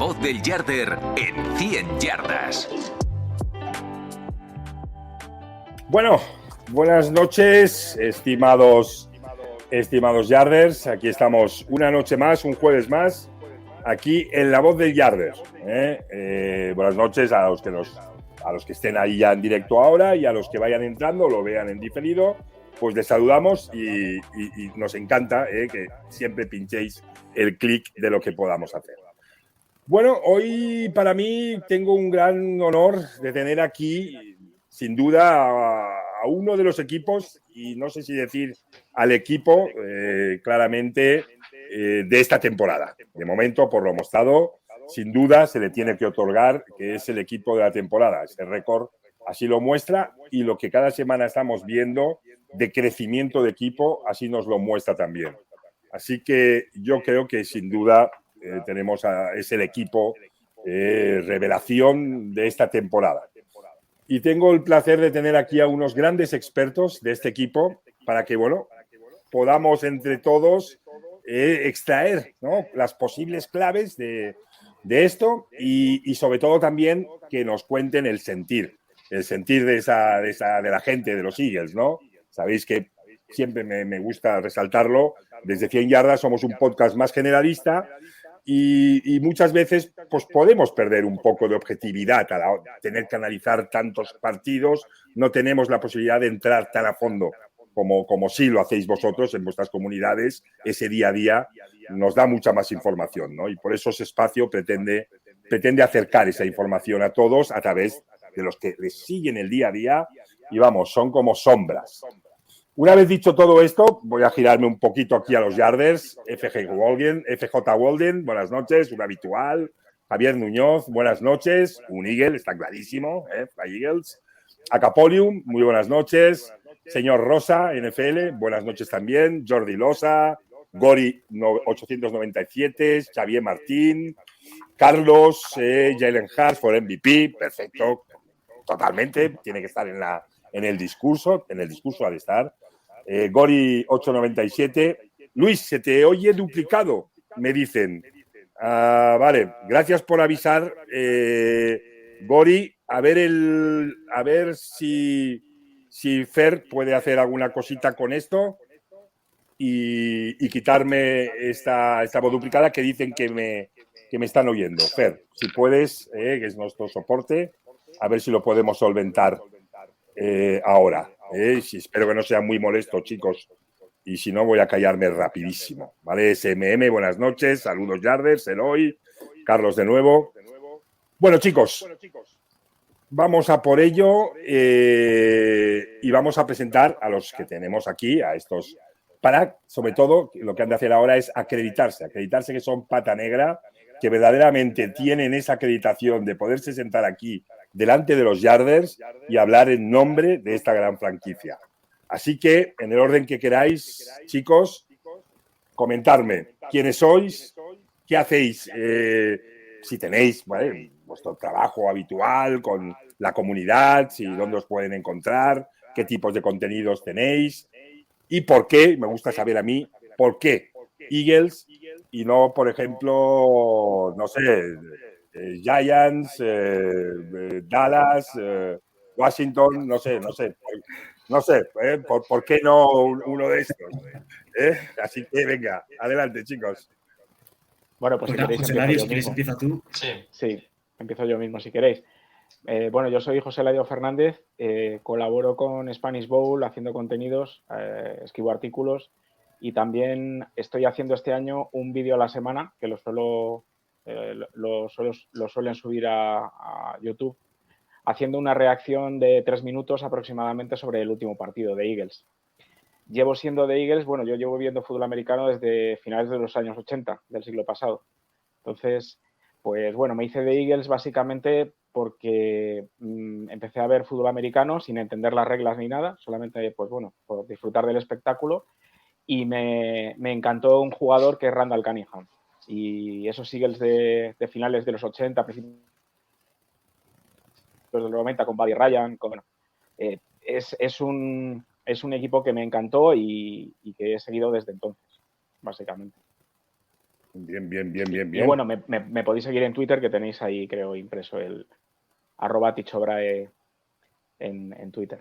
voz del Yarder en 100 yardas. Bueno, buenas noches, estimados Yarders. Aquí estamos una noche más, un jueves más, aquí en La Voz del Yarder. Buenas noches a los que estén ahí ya en directo ahora y a los que vayan entrando, lo vean en diferido. Pues les saludamos y nos encanta que siempre pinchéis el clic de lo que podamos hacer. Bueno, hoy para mí tengo un gran honor de tener aquí, sin duda, a uno de los equipos, y no sé si decir al equipo, claramente, de esta temporada. De momento, por lo mostrado, sin duda se le tiene que otorgar que es el equipo de la temporada. Ese récord así lo muestra y lo que cada semana estamos viendo de crecimiento de equipo, así nos lo muestra también. Así que yo creo que sin duda es el equipo revelación de esta temporada. Y tengo el placer de tener aquí a unos grandes expertos de este equipo para que, bueno, podamos entre todos extraer, ¿no?, las posibles claves de esto y sobre todo también que nos cuenten el sentir de la gente de los Eagles, ¿no? Sabéis que siempre me gusta resaltarlo. Desde 100 yardas somos un podcast más generalista y muchas veces pues podemos perder un poco de objetividad al tener que analizar tantos partidos. No tenemos la posibilidad de entrar tan a fondo como sí lo hacéis vosotros en vuestras comunidades. Ese día a día nos da mucha más información, ¿no? Y por eso ese espacio pretende acercar esa información a todos a través de los que les siguen el día a día y vamos, son como sombras. Una vez dicho todo esto, voy a girarme un poquito aquí a los Yarders. FJ Walden, buenas noches, un habitual. Javier Muñoz, buenas noches, un Eagle, está clarísimo, Fly Eagles. Acapolium, muy buenas noches. Señor Rosa, NFL, buenas noches también. Jordi Losa, Gori 897, Xavier Martín, Carlos, Jalen Hart for MVP, perfecto, totalmente, tiene que estar en el discurso ha de estar. Gori 897, Luis, se te oye duplicado, me dicen. Vale, gracias por avisar, Gori. A ver si Fer puede hacer alguna cosita con esto y quitarme esta voz duplicada que dicen que me están oyendo. Fer, si puedes, que es nuestro soporte, a ver si lo podemos solventar ahora. Espero que no sea muy molesto, chicos. Y si no, voy a callarme rapidísimo. ¿Vale? SMM, buenas noches. Saludos, Yarders, Eloy, Carlos de nuevo. Bueno, chicos, vamos a por ello y vamos a presentar a los que tenemos aquí, a estos, para, sobre todo, lo que han de hacer ahora es acreditarse que son pata negra, que verdaderamente tienen esa acreditación de poderse sentar aquí delante de los Yarders y hablar en nombre de esta gran franquicia. Así que, en el orden que queráis, chicos, comentarme quiénes sois, qué hacéis, si tenéis, ¿vale?, vuestro trabajo habitual con la comunidad, si dónde os pueden encontrar, qué tipos de contenidos tenéis y por qué, me gusta saber a mí, por qué Eagles y no, por ejemplo, no sé, Giants, Dallas, Washington, no sé, ¿por qué no uno de estos? Así que venga, adelante, chicos. Bueno, pues si queréis, José Ladio, si quieres empieza tú. Sí, empiezo yo mismo si queréis. Bueno, yo soy José Ladio Fernández, colaboro con Spanish Bowl haciendo contenidos, escribo artículos y también estoy haciendo este año un vídeo a la semana que lo suelen subir a YouTube, haciendo una reacción de 3 minutos aproximadamente sobre el último partido de Eagles. Llevo siendo de Eagles, bueno, yo llevo viendo fútbol americano desde finales de los años 80 del siglo pasado. Entonces, pues bueno, me hice de Eagles básicamente porque empecé a ver fútbol americano sin entender las reglas ni nada, solamente, pues bueno, por disfrutar del espectáculo. Y me encantó un jugador que es Randall Cunningham. Y esos Eagles de finales de los 80, principios de los 90, con Buddy Ryan, es un equipo que me encantó y que he seguido desde entonces, básicamente. Y bueno, me podéis seguir en Twitter, que tenéis ahí, creo, impreso el @tichobrae en Twitter.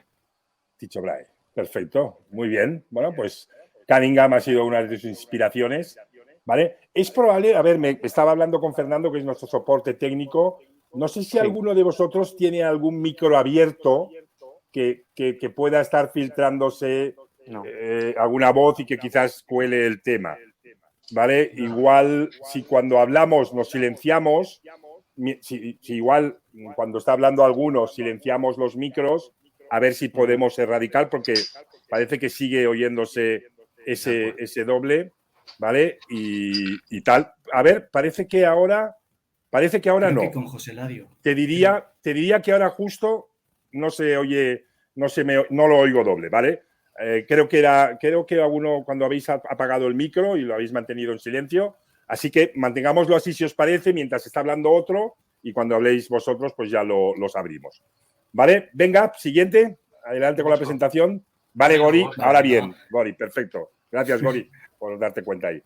Tichobrae, perfecto, muy bien. Bueno, pues Cunningham ha sido una de sus inspiraciones, ¿vale? Es probable, a ver, me estaba hablando con Fernando, que es nuestro soporte técnico. No sé si alguno de vosotros tiene algún micro abierto que pueda estar filtrándose alguna voz y que quizás cuele el tema, ¿vale? Igual, si cuando hablamos nos silenciamos, si igual cuando está hablando alguno silenciamos los micros, a ver si podemos erradicar, porque parece que sigue oyéndose ese doble, ¿vale? Y tal. A ver, parece que ahora Creo no. que con José Ladio. Te diría que ahora justo no se oye, no lo oigo doble, ¿vale? Creo que alguno cuando habéis apagado el micro y lo habéis mantenido en silencio, así que mantengámoslo así si os parece, mientras está hablando otro, y cuando habléis vosotros, pues ya los abrimos. ¿Vale? Venga, siguiente. Adelante con la presentación. Vale, Gori. Ahora bien, Gori, perfecto. Gracias, Gori, por darte cuenta ahí.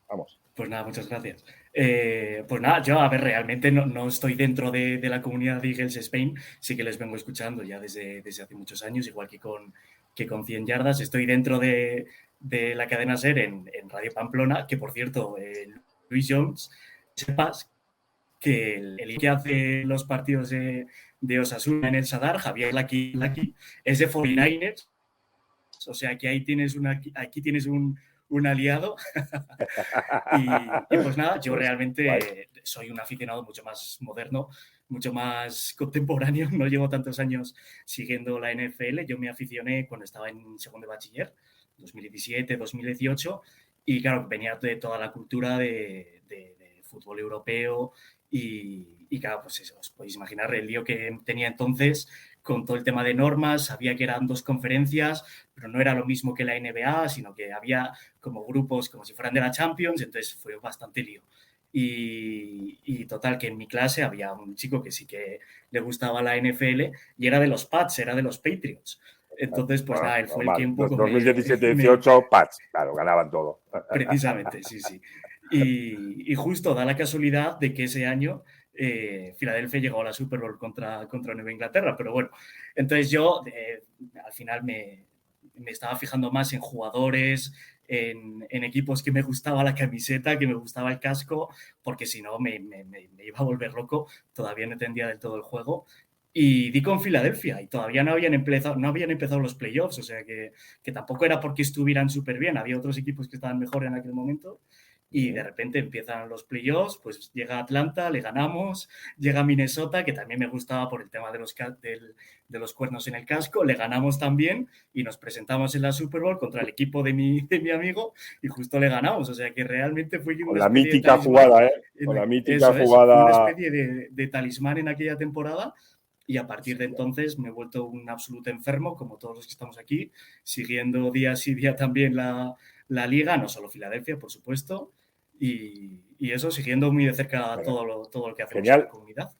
Vamos. Pues nada, muchas gracias. Pues nada, yo, a ver, realmente no estoy dentro de la comunidad de Eagles Spain, sí que les vengo escuchando ya desde hace muchos años, igual que con 100 yardas. Estoy dentro de la cadena SER en Radio Pamplona, que por cierto, Luis Jones, sepas que el que hace los partidos de Osasuna en el Sadar, Javier Laki, es de 49ers, o sea que ahí tienes aquí tienes un aliado. y pues nada, yo realmente soy un aficionado mucho más moderno, mucho más contemporáneo. No llevo tantos años siguiendo la NFL. Yo me aficioné cuando estaba en segundo de bachiller, 2017, 2018, y claro, venía de toda la cultura de fútbol europeo y claro, pues eso, os podéis imaginar el lío que tenía entonces con todo el tema de normas. Sabía que eran 2 conferencias, pero no era lo mismo que la NBA, sino que había como grupos como si fueran de la Champions, entonces fue bastante lío. Y total, que en mi clase había un chico que sí que le gustaba la NFL y era de los Pats, era de los Patriots. Entonces, pues nada, él fue el que un poco 2017-18, Pats, claro, ganaban todo. Precisamente, sí. Y justo da la casualidad de que ese año Filadelfia llegó a la Super Bowl contra Nueva Inglaterra, pero bueno, entonces yo al final me estaba fijando más en jugadores, en equipos que me gustaba la camiseta, que me gustaba el casco, porque si no me iba a volver loco, todavía no entendía del todo el juego. Y di con Filadelfia y todavía no habían empezado los playoffs, o sea que tampoco era porque estuvieran súper bien, había otros equipos que estaban mejor en aquel momento. Y de repente empiezan los playoffs, pues llega Atlanta, le ganamos, llega Minnesota, que también me gustaba por el tema de los cuernos en el casco, le ganamos también y nos presentamos en la Super Bowl contra el equipo de mi amigo y justo le ganamos. O sea que realmente fue con la mítica jugada, Con la mítica jugada. Fue una especie de talismán en aquella temporada. Y a partir de entonces me he vuelto un absoluto enfermo, como todos los que estamos aquí, siguiendo día sí día también la liga, no solo Filadelfia, por supuesto, y eso, siguiendo muy de cerca todo lo que hacemos en la comunidad.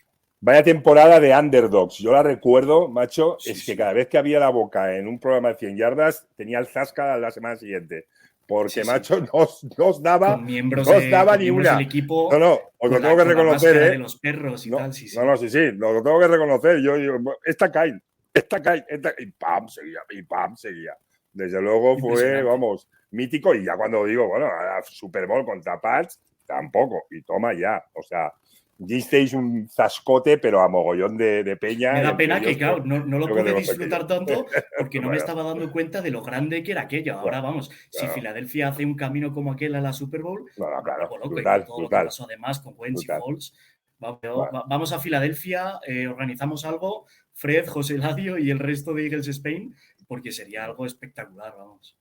Vaya temporada de underdogs. Yo la recuerdo, macho, es que cada vez que había la Boca en un programa de 100 yardas, tenía el zasca la semana siguiente. Porque, macho, nos daba ni una. Del equipo, no, os lo tengo que reconocer, de los perros y tal, sí, lo tengo que reconocer. Yo esta cae, y pam, seguía. Desde luego fue, vamos, mítico. Y ya cuando digo, bueno, a Super Bowl contra Pats, tampoco. Y toma ya, o sea, disteis un zascote, pero a mogollón de peña. Me da pena que, claro, no lo pude disfrutar tanto porque no me estaba dando cuenta de lo grande que era aquello. Ahora, vamos, si Filadelfia hace un camino como aquel a la Super Bowl, claro, brutal, todo lo que pasó además con Wentz y Foles. Vamos a Filadelfia, organizamos algo, Fred, José Ladio y el resto de Eagles Spain, porque sería algo espectacular, vamos.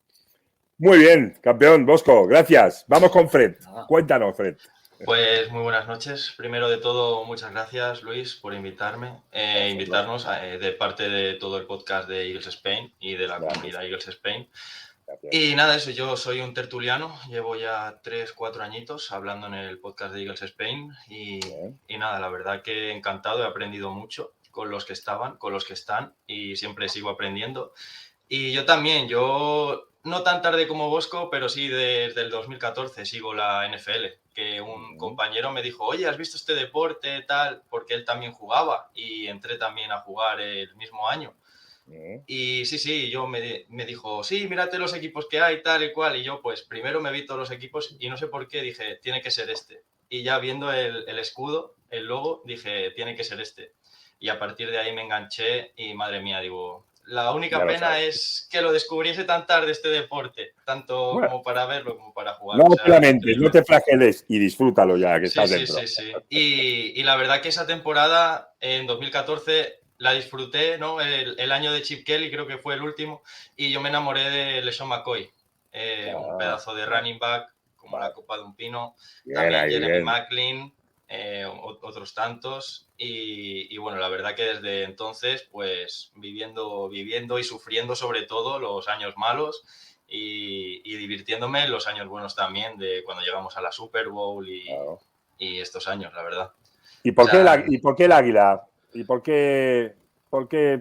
Muy bien, campeón, Bosco, gracias. Vamos con Fred. Cuéntanos, Fred. Pues muy buenas noches. Primero de todo, muchas gracias, Luis, por invitarnos de parte de todo el podcast de Eagles Spain y de la comunidad Eagles Spain. Gracias. Y nada, eso, yo soy un tertuliano, llevo ya 3-4 añitos hablando en el podcast de Eagles Spain y nada, la verdad que encantado, he aprendido mucho con los que estaban, con los que están y siempre sigo aprendiendo. Y yo también, no tan tarde como Bosco, pero sí desde el 2014 sigo la NFL, que un compañero me dijo, oye, ¿has visto este deporte tal? Porque él también jugaba y entré también a jugar el mismo año. Y sí, me dijo, sí, mírate los equipos que hay, tal y cual. Y yo, pues, primero me vi todos los equipos y no sé por qué dije, tiene que ser este. Y ya viendo el escudo, el logo, dije, tiene que ser este. Y a partir de ahí me enganché y, madre mía, digo, la única pena es que lo descubriese tan tarde este deporte, tanto como para verlo como para jugar. No o sea, te lamentes, no te flageles y disfrútalo ya, que estás dentro. Sí. Y la verdad que esa temporada, en 2014, la disfruté, ¿no? El año de Chip Kelly, creo que fue el último, y yo me enamoré de LeSean McCoy, un pedazo de running back, como la copa de un pino, también Jeremy Maclin, otros tantos, y bueno, la verdad que desde entonces, pues viviendo y sufriendo sobre todo los años malos, y divirtiéndome en los años buenos también, de cuando llegamos a la Super Bowl y estos años, la verdad. ¿Y por qué el Águila? ¿Y por qué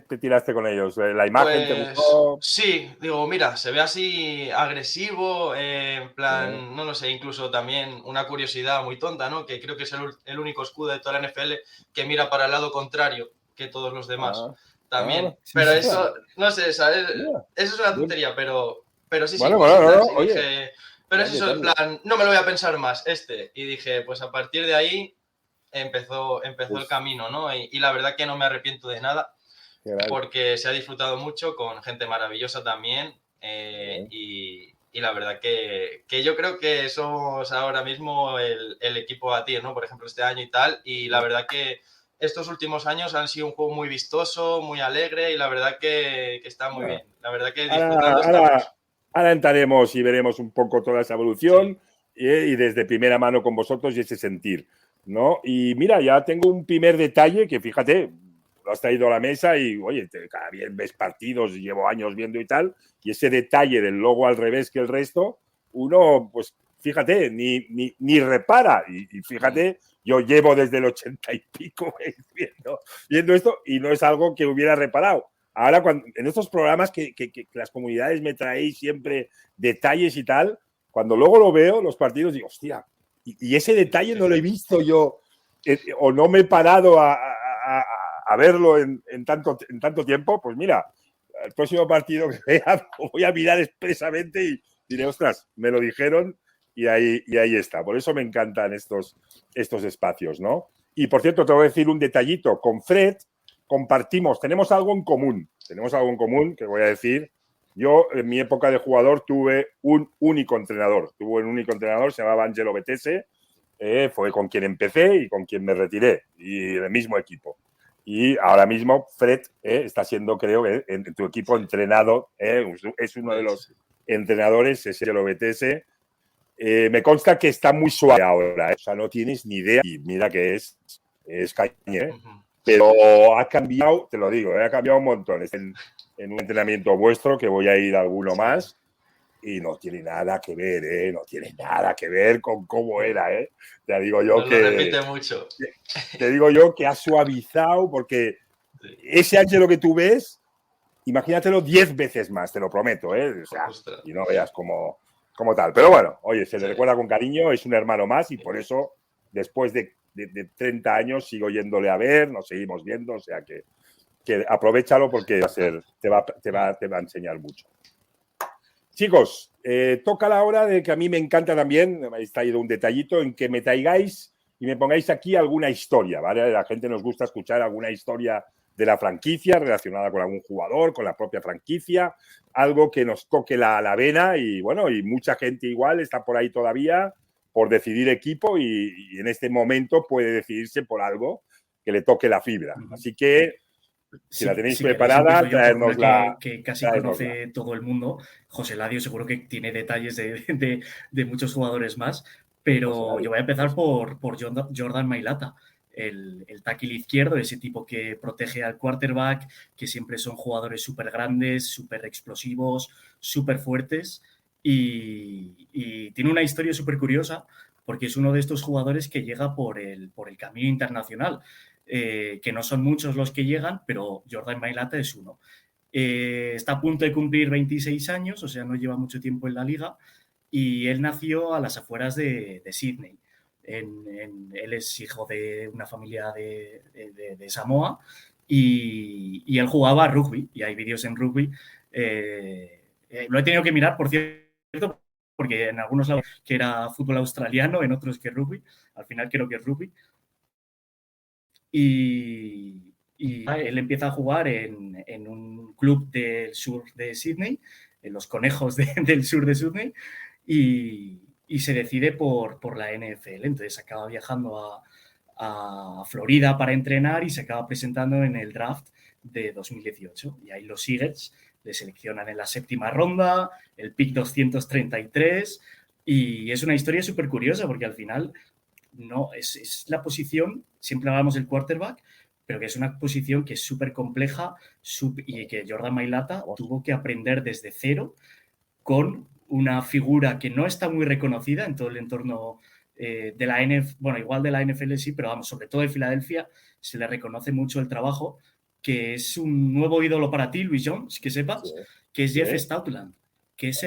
te tiraste con ellos? ¿La imagen te gustó? Sí, digo, mira, se ve así agresivo, en plan, no lo sé, incluso también una curiosidad muy tonta, ¿no? Que creo que es el único escudo de toda la NFL que mira para el lado contrario que todos los demás. También. Pero eso, no sé, ¿sabes? Eso es una tontería, pero sí. Bueno, oye. Dije, pero es eso, en plan, no me lo voy a pensar más, Y dije, pues a partir de ahí empezó el camino, ¿no? Y la verdad que no me arrepiento de nada, porque se ha disfrutado mucho con gente maravillosa también, y la verdad que yo creo que somos ahora mismo el equipo a batir, ¿no? Por ejemplo, este año y tal, y la verdad que estos últimos años han sido un juego muy vistoso, muy alegre, y la verdad que está muy bien. La verdad que disfrutando estamos. Ahora entraremos y veremos un poco toda esa evolución, y desde primera mano con vosotros y ese sentir, ¿no? Y mira, ya tengo un primer detalle que, fíjate, lo has traído a la mesa y, oye, cada vez ves partidos, llevo años viendo y tal, y ese detalle del logo al revés que el resto, uno, pues, fíjate, ni repara. Y fíjate, yo llevo desde el 80 y pico viendo esto y no es algo que hubiera reparado. Ahora, en estos programas que las comunidades me traéis siempre detalles y tal, cuando luego lo veo, los partidos, digo, hostia, y ese detalle no lo he visto yo, o no me he parado a verlo en tanto tiempo. Pues mira, el próximo partido que vea voy a mirar expresamente y diré, ostras, me lo dijeron y ahí está. Por eso me encantan estos espacios, ¿no? Y por cierto, te voy a decir un detallito. Con Fred tenemos algo en común que voy a decir. Yo, en mi época de jugador, tuve un único entrenador. Se llamaba Angelo Betese. Fue con quien empecé y con quien me retiré. Y el mismo equipo. Y ahora mismo Fred está siendo, creo, en tu equipo entrenado. Es uno de los entrenadores, ese Angelo Betese. Me consta que está muy suave ahora. O sea, no tienes ni idea. Y mira que es caña, pero ha cambiado, te lo digo, ha cambiado un montón. Es en un entrenamiento vuestro, que voy a ir a alguno más, y no tiene nada que ver, no tiene nada que ver con cómo era, Te digo yo que... Lo repite mucho. Te digo yo que ha suavizado, porque ese Ángelo que tú ves, imagínatelo 10 veces más, te lo prometo, O sea, y no veas como tal. Pero bueno, oye, se le recuerda con cariño, es un hermano más, y por eso, después de 30 años sigo yéndole a ver, nos seguimos viendo, o sea que aprovéchalo porque te va a enseñar mucho. Chicos, toca la hora de que a mí me encanta también, me habéis traído un detallito en que me traigáis y me pongáis aquí alguna historia, ¿vale? A la gente nos gusta escuchar alguna historia de la franquicia relacionada con algún jugador, con la propia franquicia, algo que nos toque la vena, y bueno, y mucha gente igual está por ahí todavía por decidir equipo, y en este momento puede decidirse por algo que le toque la fibra. Así que, si la tenéis preparada, traérnosla. Que casi conoce todo el mundo. José Ladio seguro que tiene detalles de muchos jugadores más, pero yo voy a empezar por Jordan Mailata, el tackle izquierdo, ese tipo que protege al quarterback, que siempre son jugadores súper grandes, súper explosivos, súper fuertes. Y tiene una historia súper curiosa, porque es uno de estos jugadores que llega por el camino internacional, que no son muchos los que llegan, pero Jordan Mailata es uno. Está a punto de cumplir 26 años, o sea, no lleva mucho tiempo en la liga, y él nació a las afueras de Sydney. Él es hijo de una familia de Samoa y él jugaba rugby, y hay vídeos en rugby. Lo he tenido que mirar, por cierto, porque en algunos lados que era fútbol australiano, en otros que rugby. Al final creo que es rugby. Y él empieza a jugar en un club del sur de Sydney, en los Conejos del sur de Sydney, y se decide por la NFL. Entonces acaba viajando a Florida para entrenar y se acaba presentando en el draft de 2018. Y ahí los Eagles le seleccionan en la 7ª ronda, el pick 233, y es una historia súper curiosa porque al final no es la posición, siempre hablamos del quarterback, pero que es una posición que es súper compleja y que Jordan Mailata tuvo que aprender desde cero con una figura que no está muy reconocida en todo el entorno de la NFL, bueno, igual de la NFL sí, pero vamos, sobre todo de Filadelfia se le reconoce mucho el trabajo, que es un nuevo ídolo para ti, Luis Jones, que sepas, que es Jeff Stoutland, que es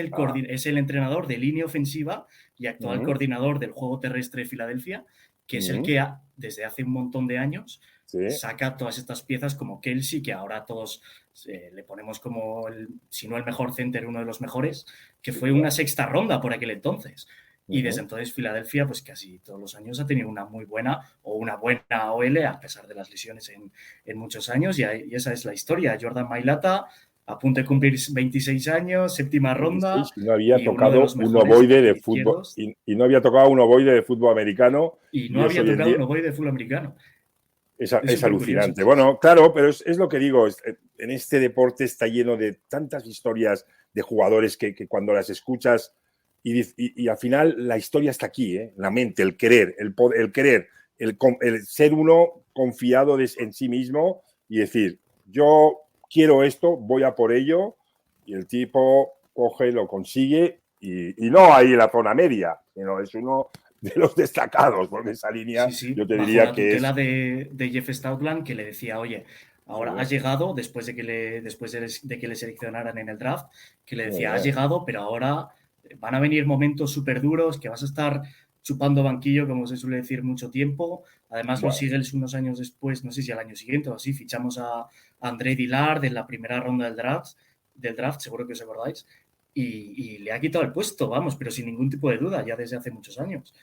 el entrenador de línea ofensiva y actual coordinador del juego terrestre de Filadelfia, que es el que desde hace un montón de años saca todas estas piezas como Kelsey, que ahora todos le ponemos como, si no el mejor center, uno de los mejores, que fue una 6ª ronda por aquel entonces. Y desde entonces Filadelfia, pues casi todos los años ha tenido una muy buena o una buena OL, a pesar de las lesiones en muchos años, y esa es la historia. Jordan Mailata, a punto de cumplir 26 años, 7ª ronda. Y no había tocado un ovoide de fútbol. Y no había tocado un ovoide de fútbol americano. Y no había tocado un ovoide de fútbol americano. Es alucinante. Bueno, claro, pero es lo que digo. En este deporte está lleno de tantas historias de jugadores que cuando las escuchas y al final la historia está aquí, la mente, el querer, el ser uno confiado en sí mismo y decir, yo quiero esto, voy a por ello, y el tipo coge, lo consigue y no ahí en la zona media, sino es uno de los destacados, porque esa línea yo te diría que es... la de Jeff Stoutland, que le decía, oye, ahora has llegado, después de que le seleccionaran en el draft, que le decía, has llegado, pero ahora van a venir momentos súper duros, que vas a estar chupando banquillo, como se suele decir, mucho tiempo. Además, los Eagles unos años después, no sé si al año siguiente o así, fichamos a André Dillard en la primera ronda del draft, seguro que os acordáis, y le ha quitado el puesto, vamos, pero sin ningún tipo de duda, ya desde hace muchos años.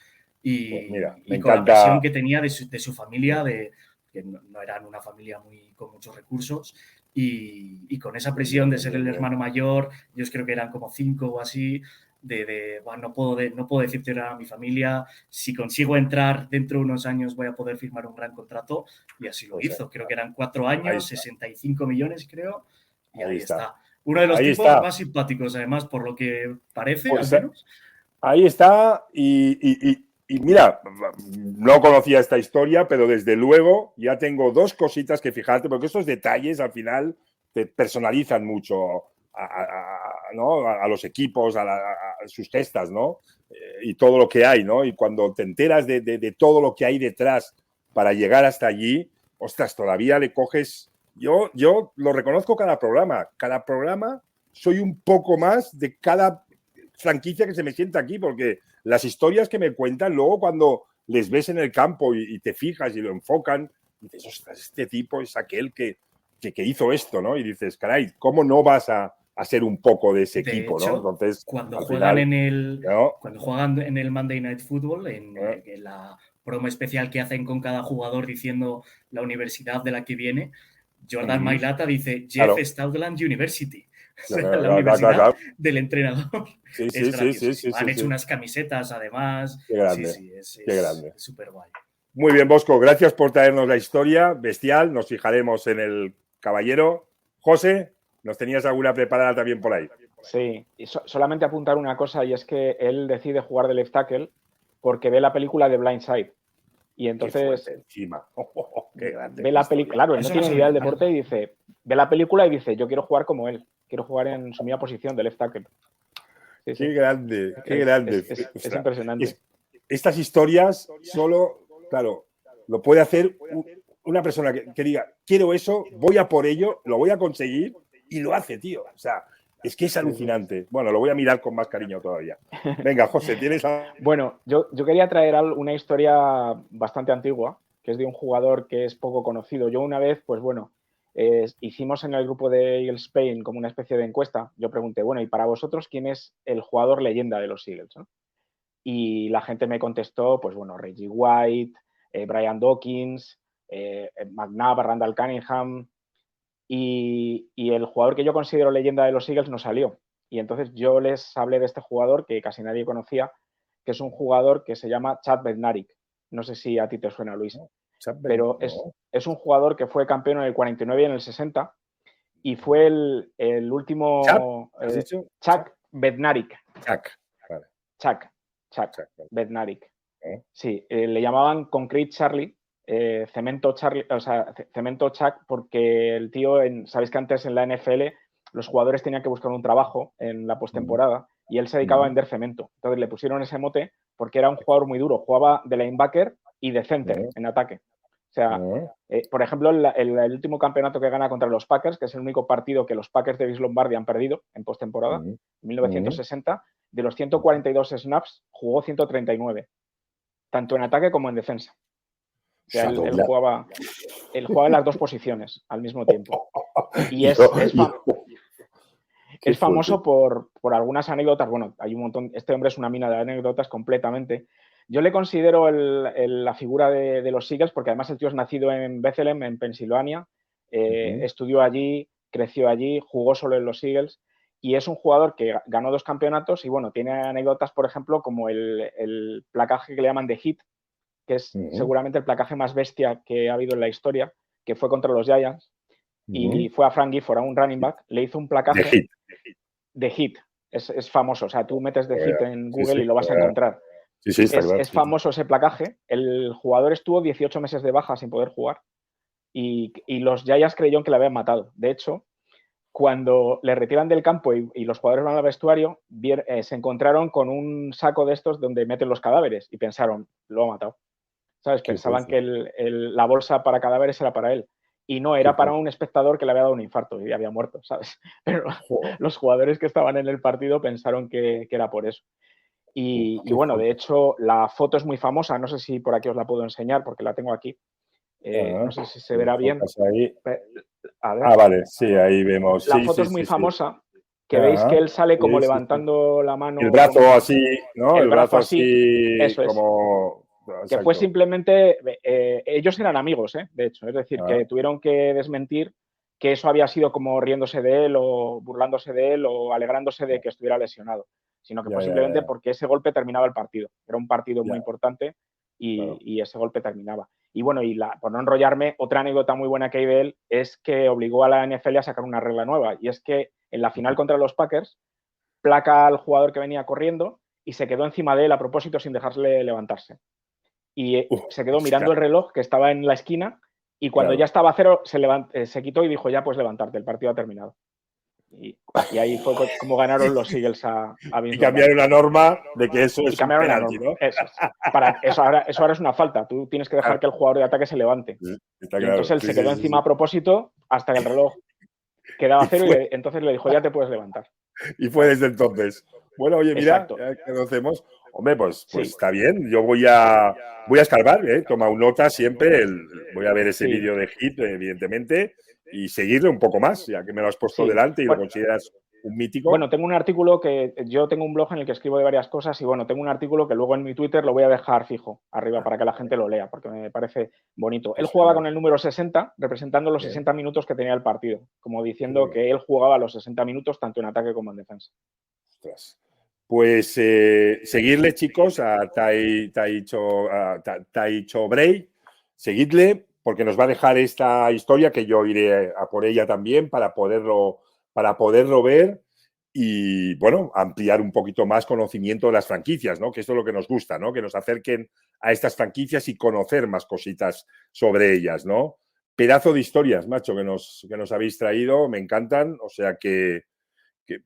Y, me con encanta la presión que tenía de su familia, que no eran una familia con muchos recursos, y con esa presión de ser el hermano mayor, yo creo que eran como 5 o así, bueno, no puedo decirte ahora a mi familia, si consigo entrar dentro de unos años voy a poder firmar un gran contrato, y así lo hizo. Creo que eran 4 años, 65 millones creo, y ahí está. Uno de los tipos más simpáticos, además, por lo que parece, al menos. Ahí está, y mira, no conocía esta historia, pero desde luego ya tengo 2 cositas que fijarte, porque estos detalles al final te personalizan mucho a los equipos, a sus gestas, ¿no? Y todo lo que hay, ¿no? Y cuando te enteras de todo lo que hay detrás para llegar hasta allí, ostras, todavía le coges... Yo lo reconozco cada programa. Cada programa soy un poco más de cada franquicia que se me sienta aquí, porque las historias que me cuentan, luego cuando les ves en el campo y te fijas y lo enfocan, dices, ostras, este tipo es aquel que hizo esto, ¿no? Y dices, caray, ¿cómo no vas a ser un poco de ese equipo, hecho, ¿no? Entonces, cuando juegan en el Monday Night Football, en la promo especial que hacen con cada jugador diciendo la universidad de la que viene, Jordan Mailata dice Jeff Stoutland University. La universidad del entrenador. Sí. Han hecho unas camisetas, además. Qué grande. Es súper guay. Muy bien, Bosco. Gracias por traernos la historia. Bestial. Nos fijaremos en el caballero. José, ¿nos tenías alguna preparada también por ahí? Sí. Y solamente apuntar una cosa, y es que él decide jugar de left tackle porque ve la película de Blindside. Y entonces encima. Qué grande. Ve la película, claro, él no tiene ni idea del deporte y dice, ve la película y dice, yo quiero jugar como él, quiero jugar en su misma posición de left tackle. Sí. Qué grande, qué grande. Es impresionante. Estas historias solo, claro, lo puede hacer una persona que diga, quiero eso, voy a por ello, lo voy a conseguir y lo hace, tío. O sea, es que es alucinante. Bueno, lo voy a mirar con más cariño todavía. Venga, José, ¿tienes algo? Bueno, yo quería traer una historia bastante antigua, que es de un jugador que es poco conocido. Yo una vez, pues bueno, hicimos en el grupo de Eagles Spain como una especie de encuesta. Yo pregunté, bueno, ¿y para vosotros quién es el jugador leyenda de los Eagles, ¿no? Y la gente me contestó, pues bueno, Reggie White, Brian Dawkins, McNabb, Randall Cunningham, y el jugador que yo considero leyenda de los Eagles no salió. Y entonces yo les hablé de este jugador que casi nadie conocía, que es un jugador que se llama Chad Bednarik. No sé si a ti te suena, Luis. Pero es un jugador que fue campeón en el 49 y en el 60 y fue el último... ¿Has dicho? Chad Bednarik. Vale. Chad Bednarik. Sí, le llamaban Concrete Charlie, Cemento Charlie, o sea, Cemento Chuck, porque el tío, sabéis que antes en la NFL los jugadores tenían que buscar un trabajo en la postemporada y él se dedicaba a vender cemento. Entonces le pusieron ese mote porque era un jugador muy duro, jugaba de linebacker y de center en ataque. O sea, por ejemplo, el último campeonato que gana contra los Packers, que es el único partido que los Packers de Vince Lombardi han perdido en postemporada, en 1960, de los 142 snaps jugó 139, tanto en ataque como en defensa. O sea, él jugaba en las dos posiciones al mismo tiempo. Y es famoso por algunas anécdotas. Bueno, hay un montón. Este hombre es una mina de anécdotas completamente. Yo le considero la figura de los Eagles porque además el tío es nacido en Bethlehem, en Pensilvania. Estudió allí, creció allí, jugó solo en los Eagles. Y es un jugador que ganó 2 campeonatos y, bueno, tiene anécdotas, por ejemplo, como el placaje que le llaman The Hit, que es seguramente el placaje más bestia que ha habido en la historia, que fue contra los Giants, y fue a Frank Gifford, a un running back, le hizo un placaje de Hit. Es famoso, o sea, tú metes The Hit en Google y lo vas a encontrar. Es famoso ese placaje. El jugador estuvo 18 meses de baja sin poder jugar y los Giants creyeron que le habían matado. De hecho, cuando le retiran del campo y los jugadores van al vestuario, se encontraron con un saco de estos donde meten los cadáveres y pensaron, lo ha matado. ¿Sabes? Pensaban que la bolsa para cadáveres era para él y no, era para un espectador que le había dado un infarto y había muerto, ¿sabes? Pero los jugadores que estaban en el partido pensaron que era por eso. Y bueno, de hecho, la foto es muy famosa, no sé si por aquí os la puedo enseñar porque la tengo aquí. No sé si se verá bien. A ver. Vale, sí, ahí vemos. La foto es muy famosa, que veis que él sale como levantando la mano. El brazo como, así, ¿no? El brazo así, eso como... Que fue simplemente... ellos eran amigos, de hecho. Es decir, que tuvieron que desmentir que eso había sido como riéndose de él o burlándose de él o alegrándose de que estuviera lesionado, sino que fue simplemente porque ese golpe terminaba el partido. Era un partido muy importante y ese golpe terminaba. Y bueno, por no enrollarme, otra anécdota muy buena que hay de él es que obligó a la NFL a sacar una regla nueva y es que en la final contra los Packers placa al jugador que venía corriendo y se quedó encima de él a propósito sin dejarle levantarse. Y se quedó mirando el reloj que estaba en la esquina y cuando ya estaba a 0 se quitó y dijo, ya puedes levantarte, el partido ha terminado. Y ahí fue como ganaron los Eagles a Vince. Y cambiaron la norma de que eso es un penalti, ¿no? Eso ahora es una falta. Tú tienes que dejar que el jugador de ataque se levante. Entonces él se quedó encima a propósito hasta que el reloj quedaba 0 y entonces le dijo, ya te puedes levantar. Y fue desde entonces. Bueno, oye, mira, ya conocemos. Hombre, pues está bien. Yo voy a escarbar, toma nota siempre. Voy a ver ese vídeo de Hit, evidentemente, y seguirle un poco más, ya que me lo has puesto delante y lo consideras un mítico. Bueno, tengo un artículo yo tengo un blog en el que escribo de varias cosas y bueno, tengo un artículo que luego en mi Twitter lo voy a dejar fijo arriba para que la gente lo lea, porque me parece bonito. Él jugaba con el número 60, representando los 60 minutos que tenía el partido, como diciendo que él jugaba los 60 minutos tanto en ataque como en defensa. Ostras. Pues seguirle, chicos, a Tai Chobrey, seguidle, porque nos va a dejar esta historia que yo iré a por ella también para poderlo ver y, bueno, ampliar un poquito más conocimiento de las franquicias, ¿no? Que esto es lo que nos gusta, ¿no? Que nos acerquen a estas franquicias y conocer más cositas sobre ellas, ¿no? Pedazo de historias, macho, que nos habéis traído, me encantan, o sea que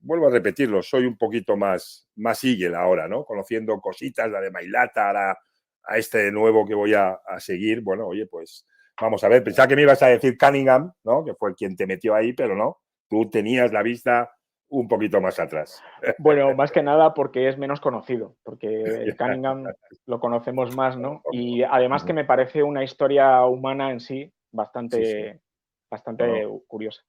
vuelvo a repetirlo, soy un poquito más Eagle ahora, ¿no? Conociendo cositas, la de Mailata, a este nuevo que voy a seguir. Bueno, oye, pues vamos a ver. Pensaba que me ibas a decir Cunningham, ¿no? Que fue quien te metió ahí, pero no. tú tenías la vista un poquito más atrás. Bueno, más que nada porque es menos conocido, porque el Cunningham lo conocemos más, ¿no? Y además que me parece una historia humana en sí bastante curiosa.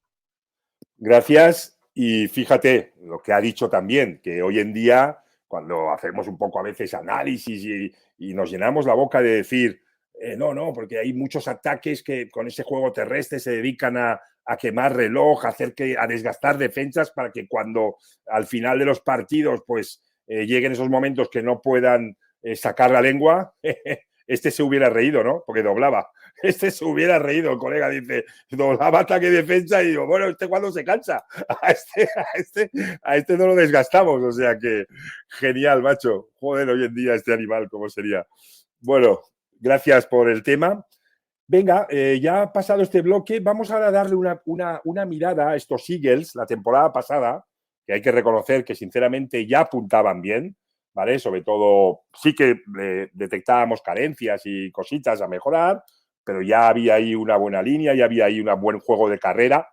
Gracias. Y fíjate lo que ha dicho también, que hoy en día, cuando hacemos un poco a veces análisis y nos llenamos la boca de decir, no, porque hay muchos ataques que con ese juego terrestre se dedican a quemar reloj, a desgastar defensas para que cuando al final de los partidos pues lleguen esos momentos que no puedan sacar la lengua, este se hubiera reído, ¿no? Porque doblaba. Este se hubiera reído, el colega dice, doblaba ataque defensa y digo, bueno, ¿cuándo se cansa? A este no lo desgastamos, o sea que genial, macho. Joder, hoy en día este animal, ¿cómo sería? Bueno, gracias por el tema. Venga, ya ha pasado este bloque, vamos ahora a darle una mirada a estos Eagles la temporada pasada, que hay que reconocer que sinceramente ya apuntaban bien, ¿vale? Sobre todo sí que detectábamos carencias y cositas a mejorar, pero ya había ahí una buena línea, ya había ahí un buen juego de carrera.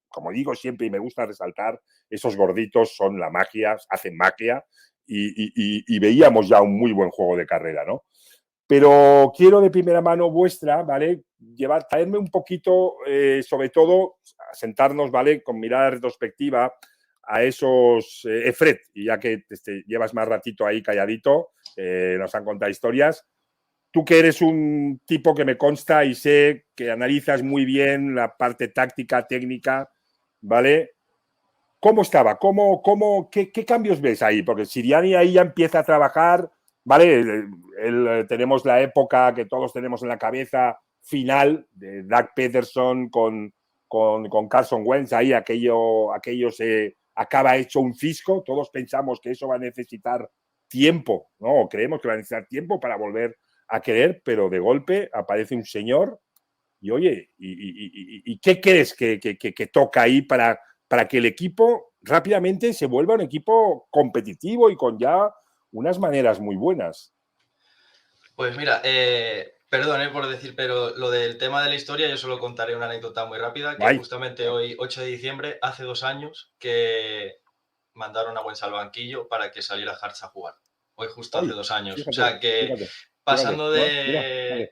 Como digo siempre y me gusta resaltar, esos gorditos son la magia, hacen magia y veíamos ya un muy buen juego de carrera, ¿no? Pero quiero de primera mano vuestra, ¿vale? Traerme un poquito, sobre todo, sentarnos, ¿vale? Con mirada retrospectiva a esos Efred, y ya que llevas más ratito ahí calladito, nos han contado historias. Tú que eres un tipo que me consta y sé que analizas muy bien la parte táctica, técnica, ¿vale? ¿Cómo estaba? ¿Qué cambios ves ahí? Porque Sirianni ahí ya empieza a trabajar, ¿vale? Tenemos la época que todos tenemos en la cabeza final de Doug Peterson con Carson Wentz, ahí aquello se acaba hecho un cisco, todos pensamos que eso va a necesitar tiempo, ¿no? Creemos que va a necesitar tiempo para volver a querer, pero de golpe aparece un señor y oye, ¿y qué crees que toca ahí para que el equipo rápidamente se vuelva un equipo competitivo y con ya unas maneras muy buenas? Pues mira, perdón por decir, pero lo del tema de la historia, yo solo contaré una anécdota muy rápida, que justamente hoy, 8 de diciembre, hace 2 años, que mandaron a Wentz al banquillo para que saliera Hartz a jugar. Hoy justo hace 2 años. Fíjate, o sea que, fíjate, pasando de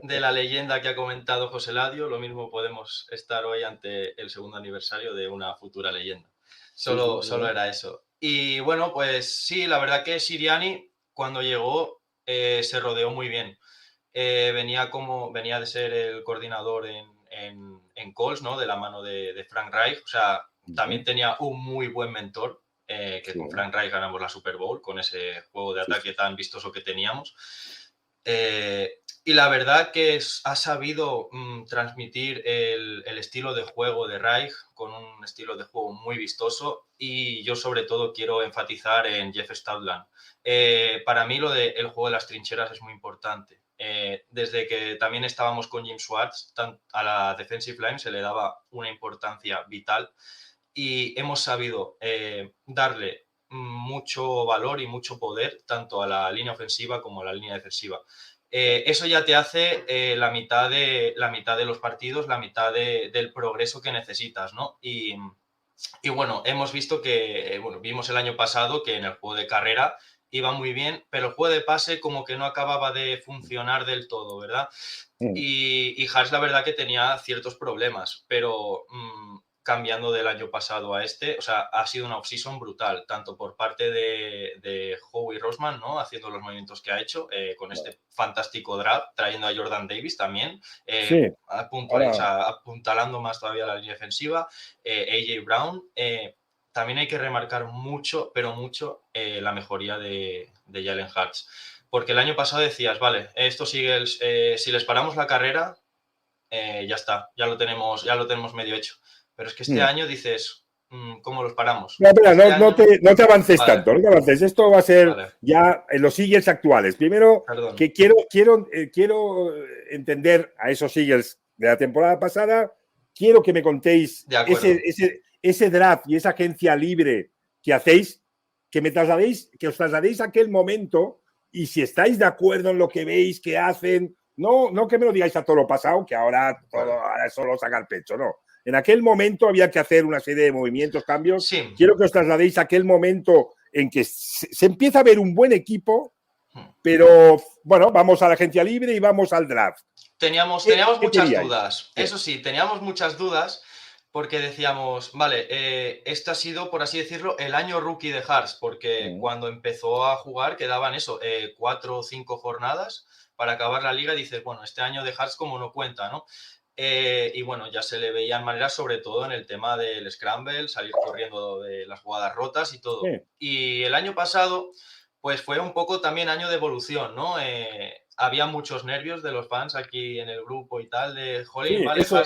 la leyenda que ha comentado José Ladio, lo mismo podemos estar hoy ante el segundo aniversario de una futura leyenda. Solo era eso. Y bueno, pues sí, la verdad que Sirianni, cuando llegó, se rodeó muy bien. Venía de ser el coordinador en Colts, ¿no? De la mano de Frank Reich. O sea, también tenía un muy buen mentor, que con Frank Reich ganamos la Super Bowl, con ese juego de ataque tan vistoso que teníamos. Y la verdad que ha sabido transmitir el estilo de juego de Reich con un estilo de juego muy vistoso, y yo sobre todo quiero enfatizar en Jeff Stoutland. Para mí el juego de las trincheras es muy importante. Desde que también estábamos con Jim Schwartz, a la defensive line se le daba una importancia vital y hemos sabido darle mucho valor y mucho poder tanto a la línea ofensiva como a la línea defensiva. Eso ya te hace la mitad de los partidos, la mitad del progreso que necesitas, ¿no? Y bueno, hemos visto vimos el año pasado que en el juego de carrera iba muy bien, pero el juego de pase como que no acababa de funcionar del todo, ¿verdad? Y Hartz la verdad que tenía ciertos problemas, pero cambiando del año pasado a este, o sea, ha sido una off-season brutal, tanto por parte de Howie Roseman, ¿no? Haciendo los movimientos que ha hecho, con este fantástico draft, trayendo a Jordan Davis también, apuntalando más todavía la línea defensiva, AJ Brown. También hay que remarcar mucho, pero mucho, la mejoría de Jalen Hurts. Porque el año pasado decías, vale, estos Eagles, si les paramos la carrera, ya está, ya lo tenemos medio hecho. Pero es que este año dices, ¿cómo los paramos? No te avances tanto, no te avances. Esto va a ser ya en los Eagles actuales. Primero, que quiero entender a esos Eagles de la temporada pasada. Quiero que me contéis ese draft y esa agencia libre que hacéis, que os trasladéis a aquel momento, y si estáis de acuerdo en lo que veis que hacen, no que me lo digáis a todo lo pasado, que ahora solo saca el pecho, no. En aquel momento había que hacer una serie de movimientos, cambios. Sí. Quiero que os trasladéis a aquel momento en que se empieza a ver un buen equipo, pero bueno, vamos a la agencia libre y vamos al draft. Teníamos muchas dudas. Eso sí, teníamos muchas dudas porque decíamos, vale, este ha sido, por así decirlo, el año rookie de Hearts, porque cuando empezó a jugar quedaban 4 o 5 jornadas para acabar la liga y dices, bueno, este año de Hearts como no cuenta, ¿no? Y bueno, ya se le veían maneras, sobre todo en el tema del scramble, salir corriendo de las jugadas rotas y todo. Sí. Y el año pasado, pues fue un poco también año de evolución, ¿no? Había muchos nervios de los fans aquí en el grupo y tal, de jolín, Sí, vale, eso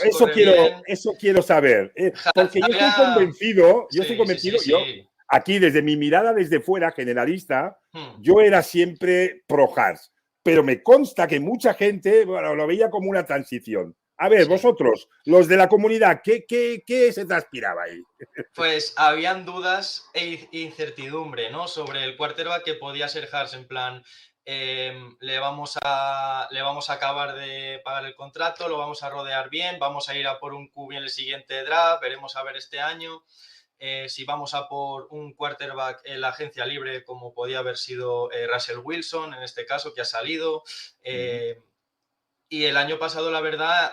quiero saber. Porque yo estoy convencido, Sí. yo aquí desde mi mirada desde fuera, generalista, yo era siempre pro Hearts, pero me consta que mucha gente, bueno, lo veía como una transición. A ver, vosotros, los de la comunidad, ¿qué se transpiraba ahí? Pues habían dudas e incertidumbre, ¿no? Sobre el quarterback que podía ser Hearts, en plan, le vamos a acabar de pagar el contrato, lo vamos a rodear bien, vamos a ir a por un QB en el siguiente draft, veremos a ver este año. Si vamos a por un quarterback en la agencia libre, como podía haber sido Russell Wilson, en este caso, que ha salido. Y el año pasado, la verdad,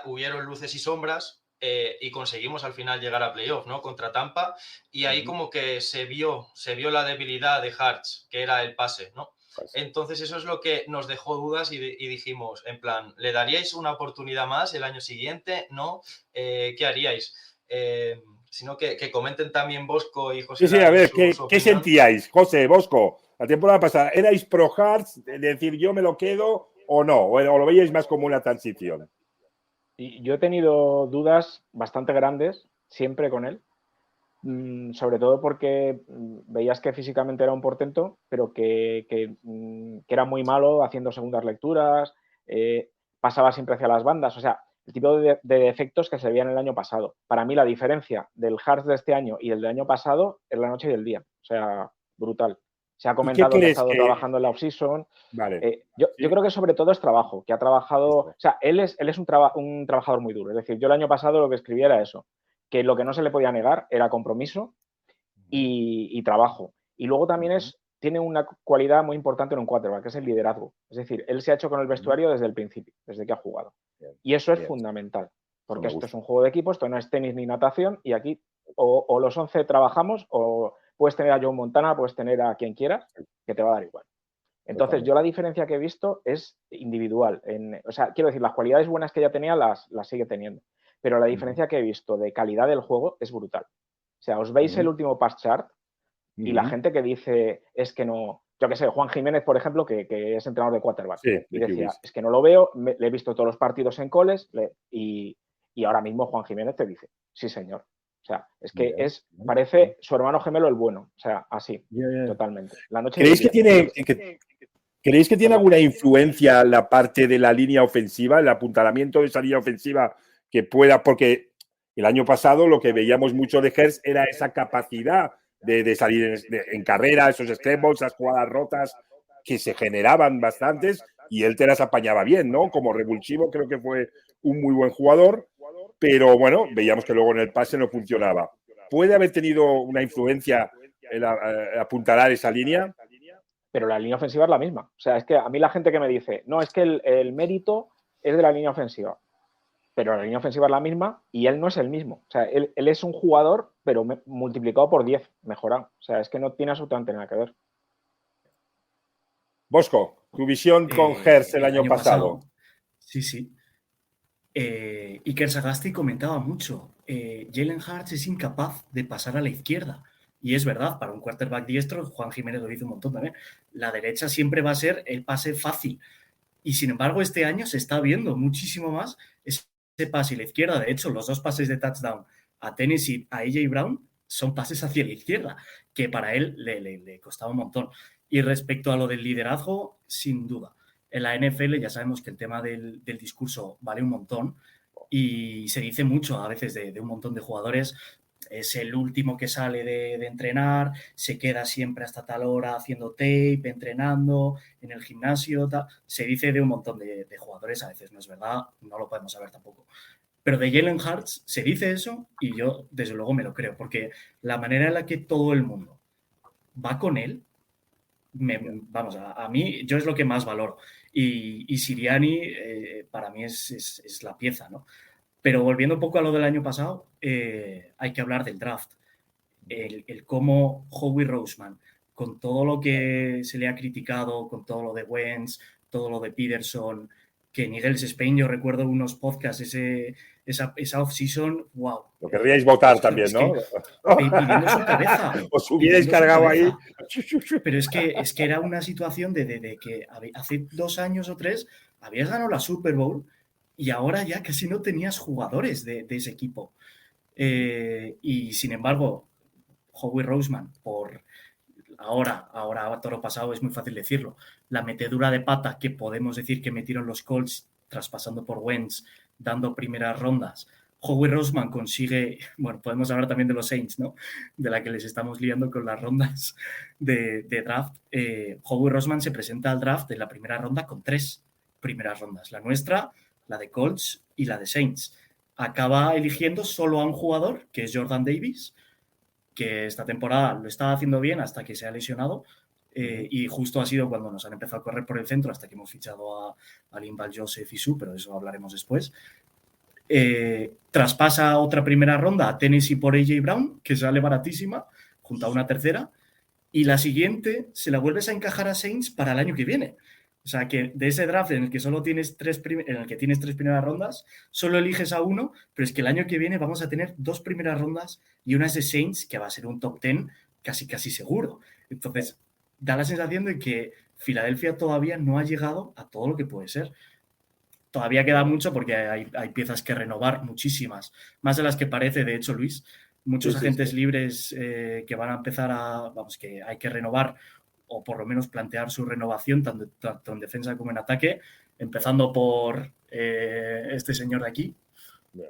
hubieron luces y sombras y conseguimos al final llegar a playoff, ¿no? Contra Tampa. Y ahí como que se vio la debilidad de Hearts, que era el pase, ¿no? Entonces eso es lo que nos dejó dudas y dijimos, en plan, ¿le daríais una oportunidad más el año siguiente? ¿No? ¿Qué haríais? Sino que comenten también Bosco y José. Sí, a ver, ¿qué sentíais, José, Bosco? La temporada pasada, ¿erais pro Hearts? De decir, yo me lo quedo o no, o lo veíais más como una transición. Y yo he tenido dudas bastante grandes siempre con él, sobre todo porque veías que físicamente era un portento, pero que era muy malo haciendo segundas lecturas, pasaba siempre hacia las bandas, o sea, el tipo de defectos que se veían el año pasado. Para mí la diferencia del Hearts de este año y del año pasado es la noche y el día, o sea, brutal. Se ha comentado que ha estado trabajando en la off-season. Vale. Yo creo que sobre todo es trabajo, que ha trabajado... O sea, él es un trabajador muy duro. Es decir, yo el año pasado lo que escribí era eso, que lo que no se le podía negar era compromiso y trabajo. Y luego también tiene una cualidad muy importante en un quarterback, que es el liderazgo. Es decir, él se ha hecho con el vestuario desde el principio, desde que ha jugado. Y eso es fundamental, porque esto es un juego de equipo, esto no es tenis ni natación, y aquí o los 11 trabajamos o... Puedes tener a Joe Montana, puedes tener a quien quieras, que te va a dar igual. Entonces, yo la diferencia que he visto es individual. O sea, quiero decir, las cualidades buenas que ya tenía las sigue teniendo. Pero la diferencia que he visto de calidad del juego es brutal. O sea, os veis el último pass chart y la gente que dice es que no... Yo qué sé, Juan Jiménez, por ejemplo, que es entrenador de quarterback. Y decía, es que no lo veo, le he visto todos los partidos en coles y ahora mismo Juan Jiménez te dice, sí, señor. O sea, es que parece su hermano gemelo el bueno. O sea, así, totalmente. La noche ¿Creéis que tiene alguna influencia la parte de la línea ofensiva, el apuntalamiento de esa línea ofensiva que pueda? Porque el año pasado lo que veíamos mucho de Hertz era esa capacidad de salir en carrera, esos scrambles, esas jugadas rotas que se generaban bastantes y él te las apañaba bien, ¿no? Como revulsivo creo que fue un muy buen jugador. Pero bueno, veíamos que luego en el pase no funcionaba. ¿Puede haber tenido una influencia en apuntalar esa línea? Pero la línea ofensiva es la misma. O sea, es que a mí la gente que me dice, no, es que el mérito es de la línea ofensiva. Pero la línea ofensiva es la misma y él no es el mismo. O sea, él es un jugador, pero multiplicado por 10, mejorado. O sea, es que no tiene absolutamente nada que ver. Bosco, tu visión con Hertz el año pasado. Sí. Iker Sagasti comentaba mucho, Jalen Hurts es incapaz de pasar a la izquierda. Y es verdad, para un quarterback diestro, Juan Jiménez lo dice un montón también, la derecha siempre va a ser el pase fácil. Y sin embargo, este año se está viendo muchísimo más ese pase a la izquierda. De hecho, los 2 pases de touchdown a Tennessee, a AJ Brown, son pases hacia la izquierda, que para él le costaba un montón. Y respecto a lo del liderazgo, sin duda. En la NFL ya sabemos que el tema del discurso vale un montón y se dice mucho a veces de un montón de jugadores. Es el último que sale de entrenar, se queda siempre hasta tal hora haciendo tape, entrenando en el gimnasio. Se dice de un montón de jugadores, a veces no es verdad, no lo podemos saber tampoco. Pero de Jalen Hurts se dice eso y yo, desde luego, me lo creo, porque la manera en la que todo el mundo va con él, vamos, a mí, yo es lo que más valoro. Y Sirianni, para mí, es la pieza, ¿no? Pero volviendo un poco a lo del año pasado, hay que hablar del draft. El cómo Howie Roseman, con todo lo que se le ha criticado, con todo lo de Wentz, todo lo de Peterson, que en Eagles Spain yo recuerdo unos podcasts, esa off-season, wow. Lo querríais votar también, ¿no? Pidiendo su cabeza. Os hubierais cargado ahí. Pero es que era una situación de que hace 2 años o 3 habías ganado la Super Bowl y ahora ya casi no tenías jugadores de ese equipo. Y sin embargo, Howie Roseman, por ahora a toro pasado es muy fácil decirlo, la metedura de pata que podemos decir que metieron los Colts traspasando por Wentz, dando primeras rondas, Howie Roseman consigue, bueno, podemos hablar también de los Saints, ¿no? De la que les estamos liando con las rondas de draft. Howie Roseman se presenta al draft en la primera ronda con 3 primeras rondas, la nuestra, la de Colts y la de Saints. Acaba eligiendo solo a un jugador, que es Jordan Davis, que esta temporada lo estaba haciendo bien hasta que se ha lesionado, y justo ha sido cuando nos han empezado a correr por el centro hasta que hemos fichado a Linval Joseph y Su, pero de eso hablaremos después. Traspasa otra primera ronda a Tennessee por A.J. Brown, que sale baratísima, junto a una tercera, y la siguiente se la vuelves a encajar a Saints para el año que viene. O sea, que de ese draft en el que solo tienes tres primeras rondas, solo eliges a uno, pero es que el año que viene vamos a tener 2 primeras rondas y una es de Saints, que va a ser un top 10 casi seguro. Entonces, da la sensación de que Filadelfia todavía no ha llegado a todo lo que puede ser. Todavía queda mucho porque hay piezas que renovar, muchísimas, más de las que parece, de hecho, Luis. Muchos agentes libres que van a empezar que hay que renovar, o por lo menos plantear su renovación tanto en defensa como en ataque, empezando por este señor de aquí,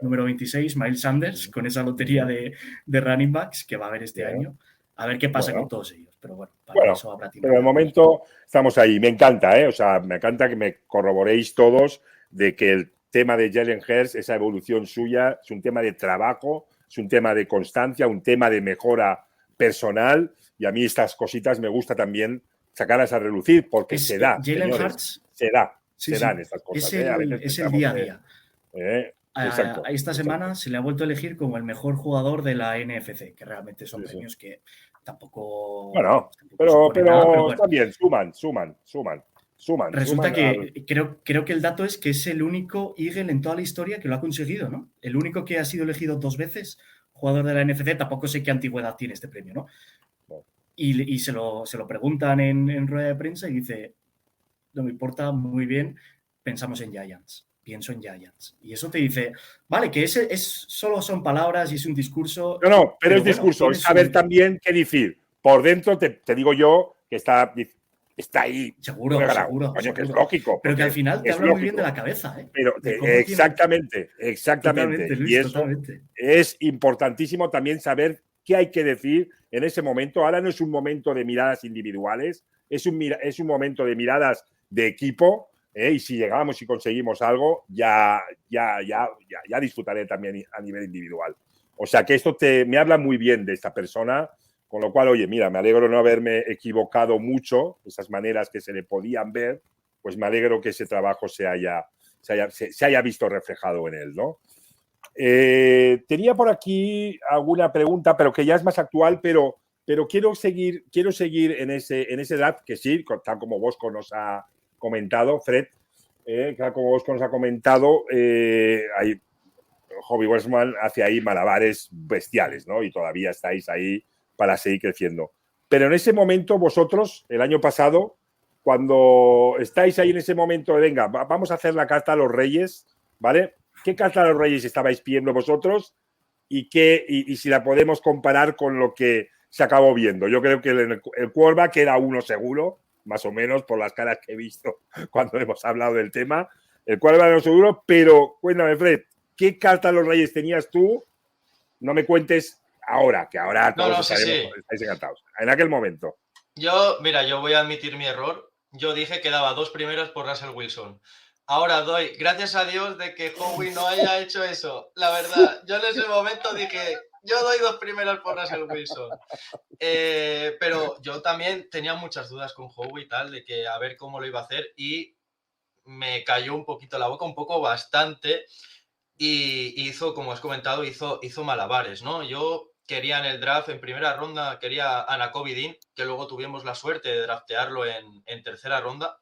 número 26, Miles Sanders, con esa lotería de running backs que va a haber este año. A ver qué pasa con todos ellos. Pero bueno, eso habrá tiempo. Pero de momento estamos ahí. Me encanta, O sea, me encanta que me corroboréis todos de que el tema de Jalen Hurts, esa evolución suya, es un tema de trabajo, es un tema de constancia, un tema de mejora personal. Y a mí estas cositas me gusta también sacarlas a relucir porque se da. Jalen Hurts se dan estas cosas. Es el día a día. Exacto. Esta semana se le ha vuelto a elegir como el mejor jugador de la NFC, que realmente son premios que tampoco. Bueno, tampoco pero también suman. Resulta que creo que el dato es que es el único Eagle en toda la historia que lo ha conseguido, ¿no? El único que ha sido elegido 2 veces jugador de la NFC. Tampoco sé qué antigüedad tiene este premio, ¿no? Y se lo preguntan en rueda de prensa y dice, no me importa, muy bien, pensamos en Giants, pienso en Giants. Y eso te dice, vale, que solo son palabras y es un discurso. No, pero es discurso, es saber también qué decir. Por dentro te digo yo que está ahí. Seguro. Que es lógico. Pero que al final te habla muy bien de la cabeza, ¿eh? Pero exactamente. Totalmente, Luis, y eso es importantísimo también saber qué hay que decir en ese momento. Ahora no es un momento de miradas individuales, es un momento de miradas de equipo, y si llegamos y conseguimos algo, ya disfrutaré también a nivel individual. O sea que esto me habla muy bien de esta persona, con lo cual, oye, mira, me alegro no haberme equivocado mucho, esas maneras que se le podían ver, pues me alegro que ese trabajo se haya visto reflejado en él, ¿no? Tenía por aquí alguna pregunta, pero que ya es más actual, pero quiero seguir en ese draft, que sí, tal como Bosco nos ha comentado, Fred, tal como Bosco nos ha comentado, Howie Roseman hace ahí malabares bestiales, ¿no? Y todavía estáis ahí para seguir creciendo. Pero en ese momento, vosotros, el año pasado, cuando estáis ahí en ese momento de, venga, vamos a hacer la carta a los Reyes, ¿vale? ¿Qué carta a los Reyes estabais pidiendo vosotros y si la podemos comparar con lo que se acabó viendo? Yo creo que el quarterback era uno seguro, más o menos, por las caras que he visto cuando hemos hablado del tema. El quarterback era uno seguro, pero cuéntame, Fred, ¿qué carta a los Reyes tenías tú? No me cuentes ahora, que ahora todos estáis encantados. En aquel momento. Yo voy a admitir mi error. Yo dije que daba 2 primeras por Russell Wilson. Ahora doy gracias a Dios de que Howie no haya hecho eso. La verdad, yo en ese momento dije, yo doy 2 primeras por Russell Wilson. Pero yo también tenía muchas dudas con Howie y tal, de que a ver cómo lo iba a hacer, y me cayó un poquito la boca, un poco bastante, y hizo, como has comentado, hizo malabares, ¿no? Yo quería en el draft, en primera ronda, quería a Nakobe Dean, que luego tuvimos la suerte de draftearlo en tercera ronda.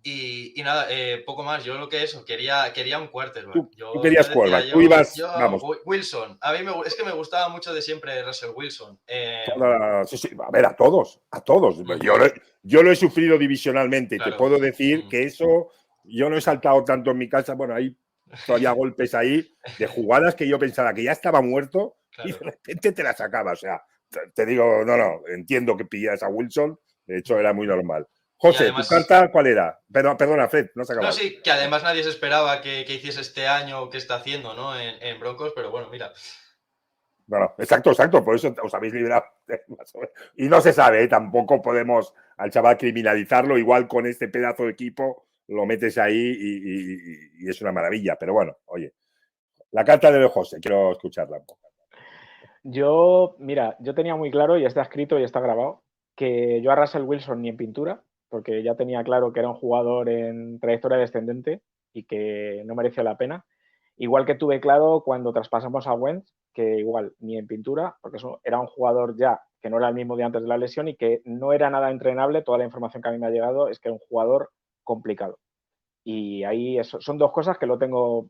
Y nada, poco más. Yo lo que quería un quarterback. Tú querías quarterback, tú ibas, vamos. Wilson. A mí es que me gustaba mucho de siempre Russell Wilson. Sí, a ver, a todos. Yo lo he sufrido divisionalmente. Claro. Te puedo decir que eso, yo no he saltado tanto en mi casa. Bueno, hay todavía golpes ahí de jugadas que yo pensaba que ya estaba muerto, claro, y de repente te la sacaba. O sea, te digo, no, entiendo que pillas a Wilson. De hecho, era muy normal. José, además, ¿tu carta cuál era? Perdona, Fred, no se acabó. No, sí, que además nadie se esperaba que hiciese este año que está haciendo, ¿no? En Broncos, pero bueno, mira. No, exacto, por eso os habéis librado. Y no se sabe, tampoco podemos al chaval criminalizarlo, igual con este pedazo de equipo lo metes ahí y es una maravilla, pero bueno, oye, la carta de José, quiero escucharla un poco. Yo tenía muy claro, y está escrito y está grabado, que yo a Russell Wilson ni en pintura, porque ya tenía claro que era un jugador en trayectoria descendente y que no merecía la pena. Igual que tuve claro cuando traspasamos a Wentz, que igual ni en pintura, porque eso era un jugador ya que no era el mismo de antes de la lesión y que no era nada entrenable. Toda la información que a mí me ha llegado es que era un jugador complicado. Y ahí son dos cosas que lo tengo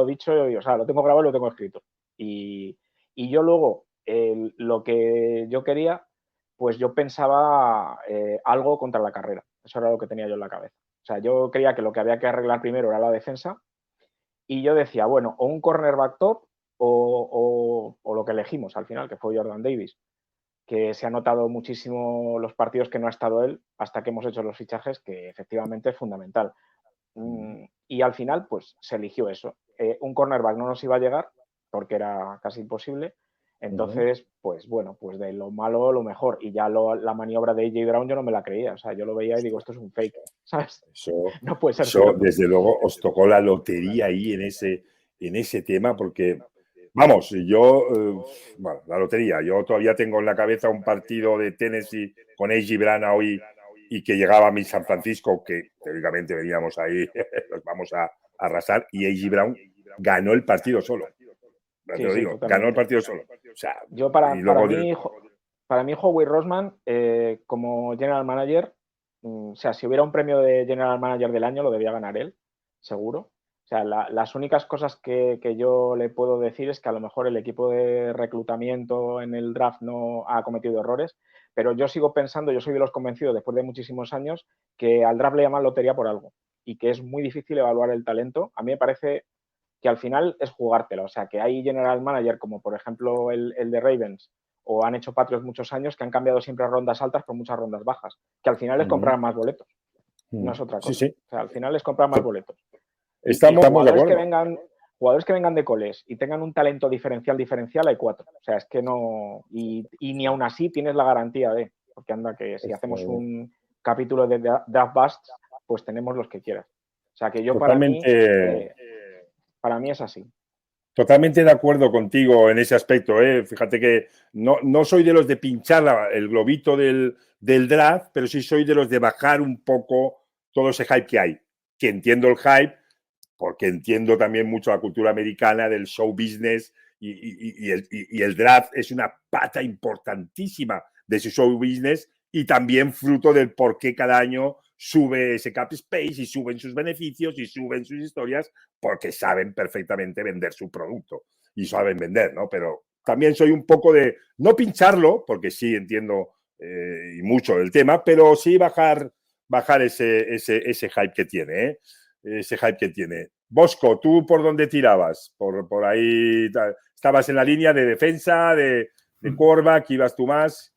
dicho, o sea, lo tengo grabado y lo tengo escrito. Y yo luego, lo que yo quería, pues yo pensaba algo contra la carrera. Eso era lo que tenía yo en la cabeza. O sea, yo creía que lo que había que arreglar primero era la defensa, y yo decía, bueno, o un cornerback top o lo que elegimos al final, que fue Jordan Davis, que se ha notado muchísimo los partidos que no ha estado él hasta que hemos hecho los fichajes, que efectivamente es fundamental. Y al final, pues se eligió eso. Un cornerback no nos iba a llegar porque era casi imposible. Entonces, pues bueno, pues de lo malo lo mejor. Y ya la maniobra de AJ Brown yo no me la creía. O sea, yo lo veía y digo, esto es un fake, ¿sabes? No puede ser. Eso, desde luego, os tocó la lotería ahí en ese tema, porque, vamos, yo, bueno, la lotería. Yo todavía tengo en la cabeza un partido de Tennessee con AJ Brown hoy, y que llegaba a mi San Francisco, que teóricamente veníamos ahí, los vamos a arrasar, y A.J. Brown ganó el partido solo. Te lo digo, ganó el partido solo. O sea, yo para mí, Howie Roseman, como general manager, o sea, si hubiera un premio de general manager del año, lo debía ganar él, seguro. O sea, las únicas cosas que yo le puedo decir es que a lo mejor el equipo de reclutamiento en el draft no ha cometido errores, pero yo sigo pensando, yo soy de los convencidos después de muchísimos años, que al draft le llaman lotería por algo y que es muy difícil evaluar el talento. A mí me parece que al final es jugártela. O sea, que hay general manager como por ejemplo el de Ravens, o han hecho Patriots muchos años, que han cambiado siempre rondas altas por muchas rondas bajas, que al final es comprar más boletos. No es otra cosa. Sí. O sea, al final es comprar más boletos. Estamos de acuerdo. Jugadores que vengan de coles y tengan un talento diferencial, hay 4. O sea, es que no... Y ni aún así tienes la garantía de... Porque anda que si hacemos un capítulo de Draft Busts, pues tenemos los que quieras. O sea, que yo para mí es así. Totalmente de acuerdo contigo en ese aspecto. Fíjate que no soy de los de pinchar el globito del draft, pero sí soy de los de bajar un poco todo ese hype que hay. Que entiendo el hype, porque entiendo también mucho la cultura americana del show business, y el draft es una pata importantísima de ese show business, y también fruto del por qué cada año sube ese cap space y suben sus beneficios y suben sus historias, porque saben perfectamente vender su producto y saben vender, ¿no? Pero también soy un poco de no pincharlo, porque sí entiendo y mucho el tema, pero sí bajar ese hype que tiene, ¿eh? Ese hype que tiene. Bosco, ¿tú por dónde tirabas? Por ahí estabas en la línea de defensa, de quarterback, ibas tú más.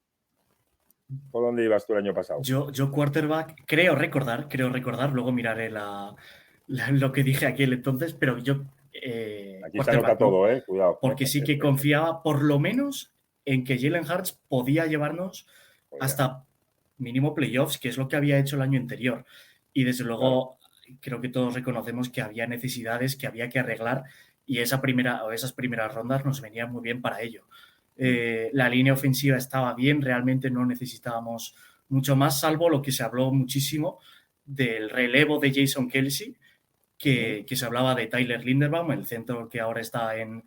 ¿Por dónde ibas tú el año pasado? Yo quarterback, creo recordar, luego miraré lo que dije aquí entonces, pero yo... aquí se anota todo, cuidado. Porque sí que confiaba por lo menos en que Jalen Hurts podía llevarnos hasta mínimo playoffs, que es lo que había hecho el año anterior. Y desde luego creo que todos reconocemos que había necesidades que había que arreglar y esas primeras rondas nos venían muy bien para ello. La línea ofensiva estaba bien, realmente no necesitábamos mucho más, salvo lo que se habló muchísimo del relevo de Jason Kelce, que se hablaba de Tyler Linderbaum, el centro que ahora está en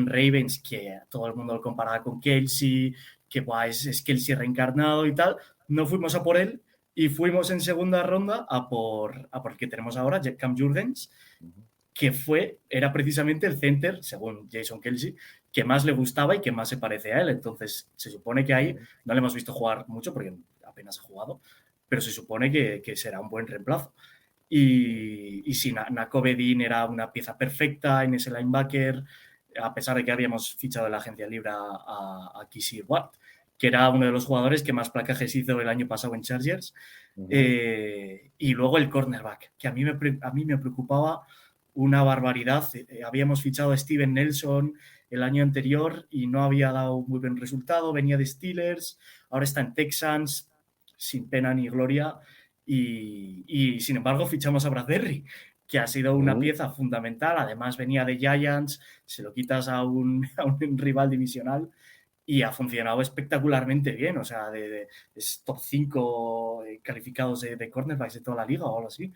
Ravens, que todo el mundo lo comparaba con Kelce, que es Kelce reencarnado y tal. No fuimos a por él y fuimos en segunda ronda a por el que tenemos ahora, Cam Jurgens, que era precisamente el center, según Jason Kelce, que más le gustaba y que más se parece a él. Entonces, se supone que ahí no le hemos visto jugar mucho porque apenas ha jugado, pero se supone que será un buen reemplazo. Y si Nakobe Dean era una pieza perfecta en ese linebacker, a pesar de que habíamos fichado en la agencia libre a Kysir Watt, que era uno de los jugadores que más placajes hizo el año pasado en Chargers. Y luego el cornerback, que a mí me preocupaba una barbaridad. Habíamos fichado a Steven Nelson el año anterior y no había dado muy buen resultado. Venía de Steelers, ahora está en Texans, sin pena ni gloria. Y sin embargo fichamos a Bradbury, que ha sido una pieza fundamental. Además venía de Giants, se lo quitas a un rival divisional y ha funcionado espectacularmente bien. O sea, es top 5 calificados de cornerbacks de toda la liga o algo así.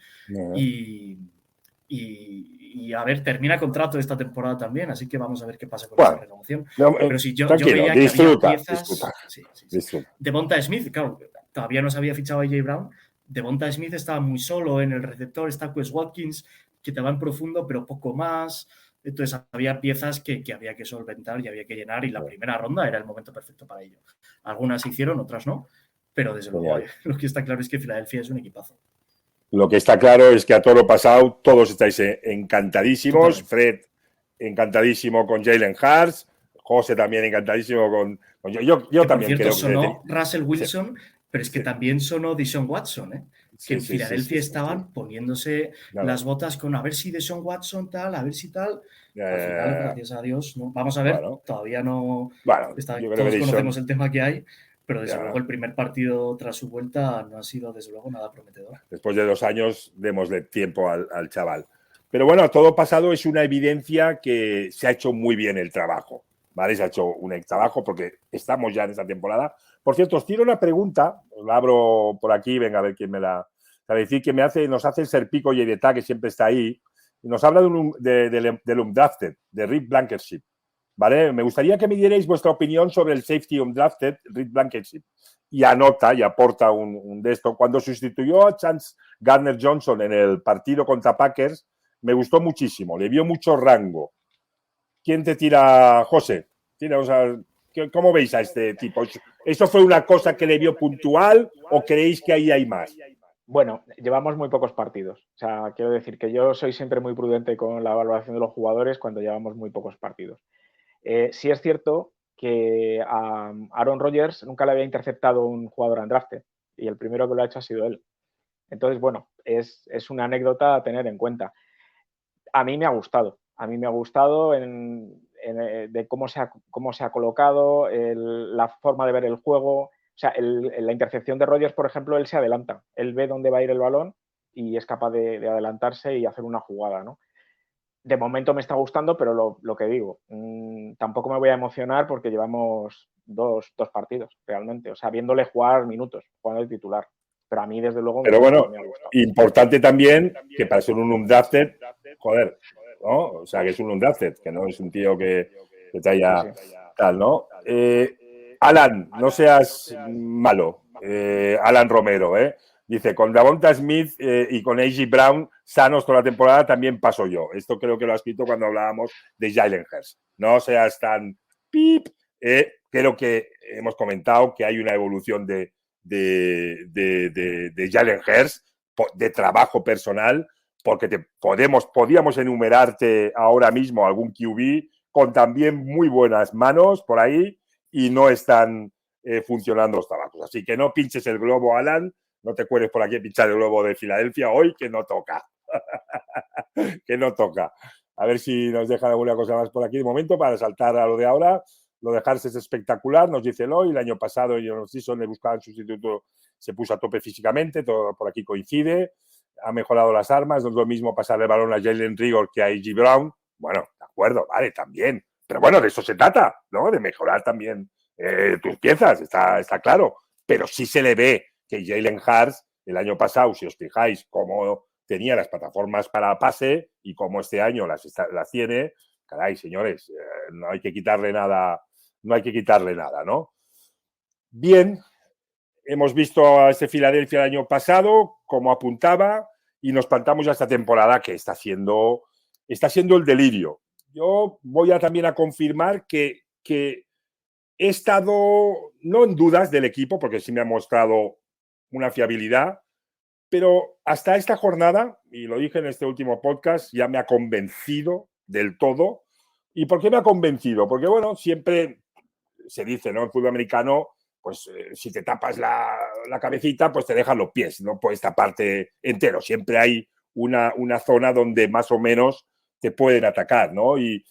Y a ver, termina contrato esta temporada también, así que vamos a ver qué pasa con esa renovación. Pero si yo veía que había piezas... Sí. Devonta Smith, claro, todavía no se había fichado a AJ Brown. Devonta Smith estaba muy solo en el receptor, está Quez Watkins, que te va en profundo, pero poco más. Entonces había piezas que había que solventar y había que llenar, y la primera ronda era el momento perfecto para ello. Algunas se hicieron, otras no, pero desde luego lo que está claro es que Filadelfia es un equipazo. Lo que está claro es que a todo lo pasado todos estáis encantadísimos. Totalmente. Fred encantadísimo con Jalen Hurts, José también encantadísimo con yo también cierto, creo sonó Russell Wilson, pero es que también sonó Deshaun Watson, que en Filadelfia estaban poniéndose las botas con a ver si Deshaun Watson tal, a ver si tal. Al final, gracias a Dios, ¿no? Vamos a ver, todavía no... todos conocemos el tema que hay, pero desde luego el primer partido tras su vuelta no ha sido desde luego nada prometedor. Después de 2 años, démosle tiempo al chaval. Pero bueno, todo pasado es una evidencia que se ha hecho muy bien el trabajo, ¿vale? Se ha hecho un trabajo porque estamos ya en esta temporada. Por cierto, os tiro una pregunta, os la abro por aquí, venga a ver quién me la... Para decir que nos hace el Serpico y Edeta, que siempre está ahí, y nos habla del undrafted, de Reed Blankenship, ¿vale? Me gustaría que me dierais vuestra opinión sobre el safety undrafted, Reed Blankenship, y anota y aporta un de esto. Cuando sustituyó a Chance Gardner-Johnson en el partido contra Packers, me gustó muchísimo, le vio mucho rango. ¿Quién te tira, José? ¿Cómo veis a este tipo? ¿Eso fue una cosa que le vio puntual o creéis que ahí hay más? Bueno, llevamos muy pocos partidos. O sea, quiero decir que yo soy siempre muy prudente con la valoración de los jugadores cuando llevamos muy pocos partidos. Sí es cierto que a Aaron Rodgers nunca le había interceptado un jugador undrafted y el primero que lo ha hecho ha sido él. Entonces, bueno, es una anécdota a tener en cuenta. A mí me ha gustado de cómo se ha colocado, la forma de ver el juego. O sea, la intercepción de Rodgers, por ejemplo, él se adelanta. Él ve dónde va a ir el balón y es capaz de adelantarse y hacer una jugada, ¿no? De momento me está gustando, pero lo que digo, tampoco me voy a emocionar porque llevamos dos partidos, realmente. O sea, viéndole jugar minutos, jugando de titular. Pero a mí, desde luego, pero bueno, me ha gustado. Importante también que para ser un undrafted, joder, ¿no? O sea, que es un undrafted, que no es un tío que te haya tal, ¿no? Alan, no seas malo. Alan Romero, dice, con Devonta Smith y con A.J. Brown sanos toda la temporada también paso yo. Esto creo que lo ha escrito cuando hablábamos de Jalen Hurts. No seas tan pip. Creo que hemos comentado que hay una evolución de Jalen Hurts, de trabajo personal, porque podíamos enumerarte ahora mismo algún QB con también muy buenas manos por ahí y no están funcionando los trabajos. Así que no pinches el globo, Alan, no te cueres por aquí a pinchar el globo de Filadelfia hoy, que no toca. Que no toca. A ver si nos dejan alguna cosa más por aquí de momento para saltar a lo de ahora. Lo de Hurts es espectacular, nos dice Eloy. El año pasado John Season le buscaban sustituto, se puso a tope físicamente, todo por aquí coincide. ha mejorado las armas, no es lo mismo pasar el balón a Jalen Rigor que a A.J. Brown. Bueno, de acuerdo, vale, también. Pero bueno, de eso se trata, ¿no? De mejorar también tus piezas, está claro. Pero sí se le ve que Jalen Hurts, el año pasado, si os fijáis, cómo tenía las plataformas para pase y cómo este año las tiene, caray, señores, no hay que quitarle nada, ¿no? Bien, hemos visto a ese Filadelfia el año pasado, como apuntaba, y nos plantamos ya esta temporada que está siendo el delirio. Yo voy también a confirmar que he estado no en dudas del equipo, porque sí me ha mostrado una fiabilidad, pero hasta esta jornada, y lo dije en este último podcast, ya me ha convencido del todo. ¿Y por qué me ha convencido? Porque, bueno, siempre se dice, ¿no? En fútbol americano, pues si te tapas la cabecita, pues te dejan los pies, no puedes taparte entero. Siempre hay una zona donde más o menos te pueden atacar, ¿no? Y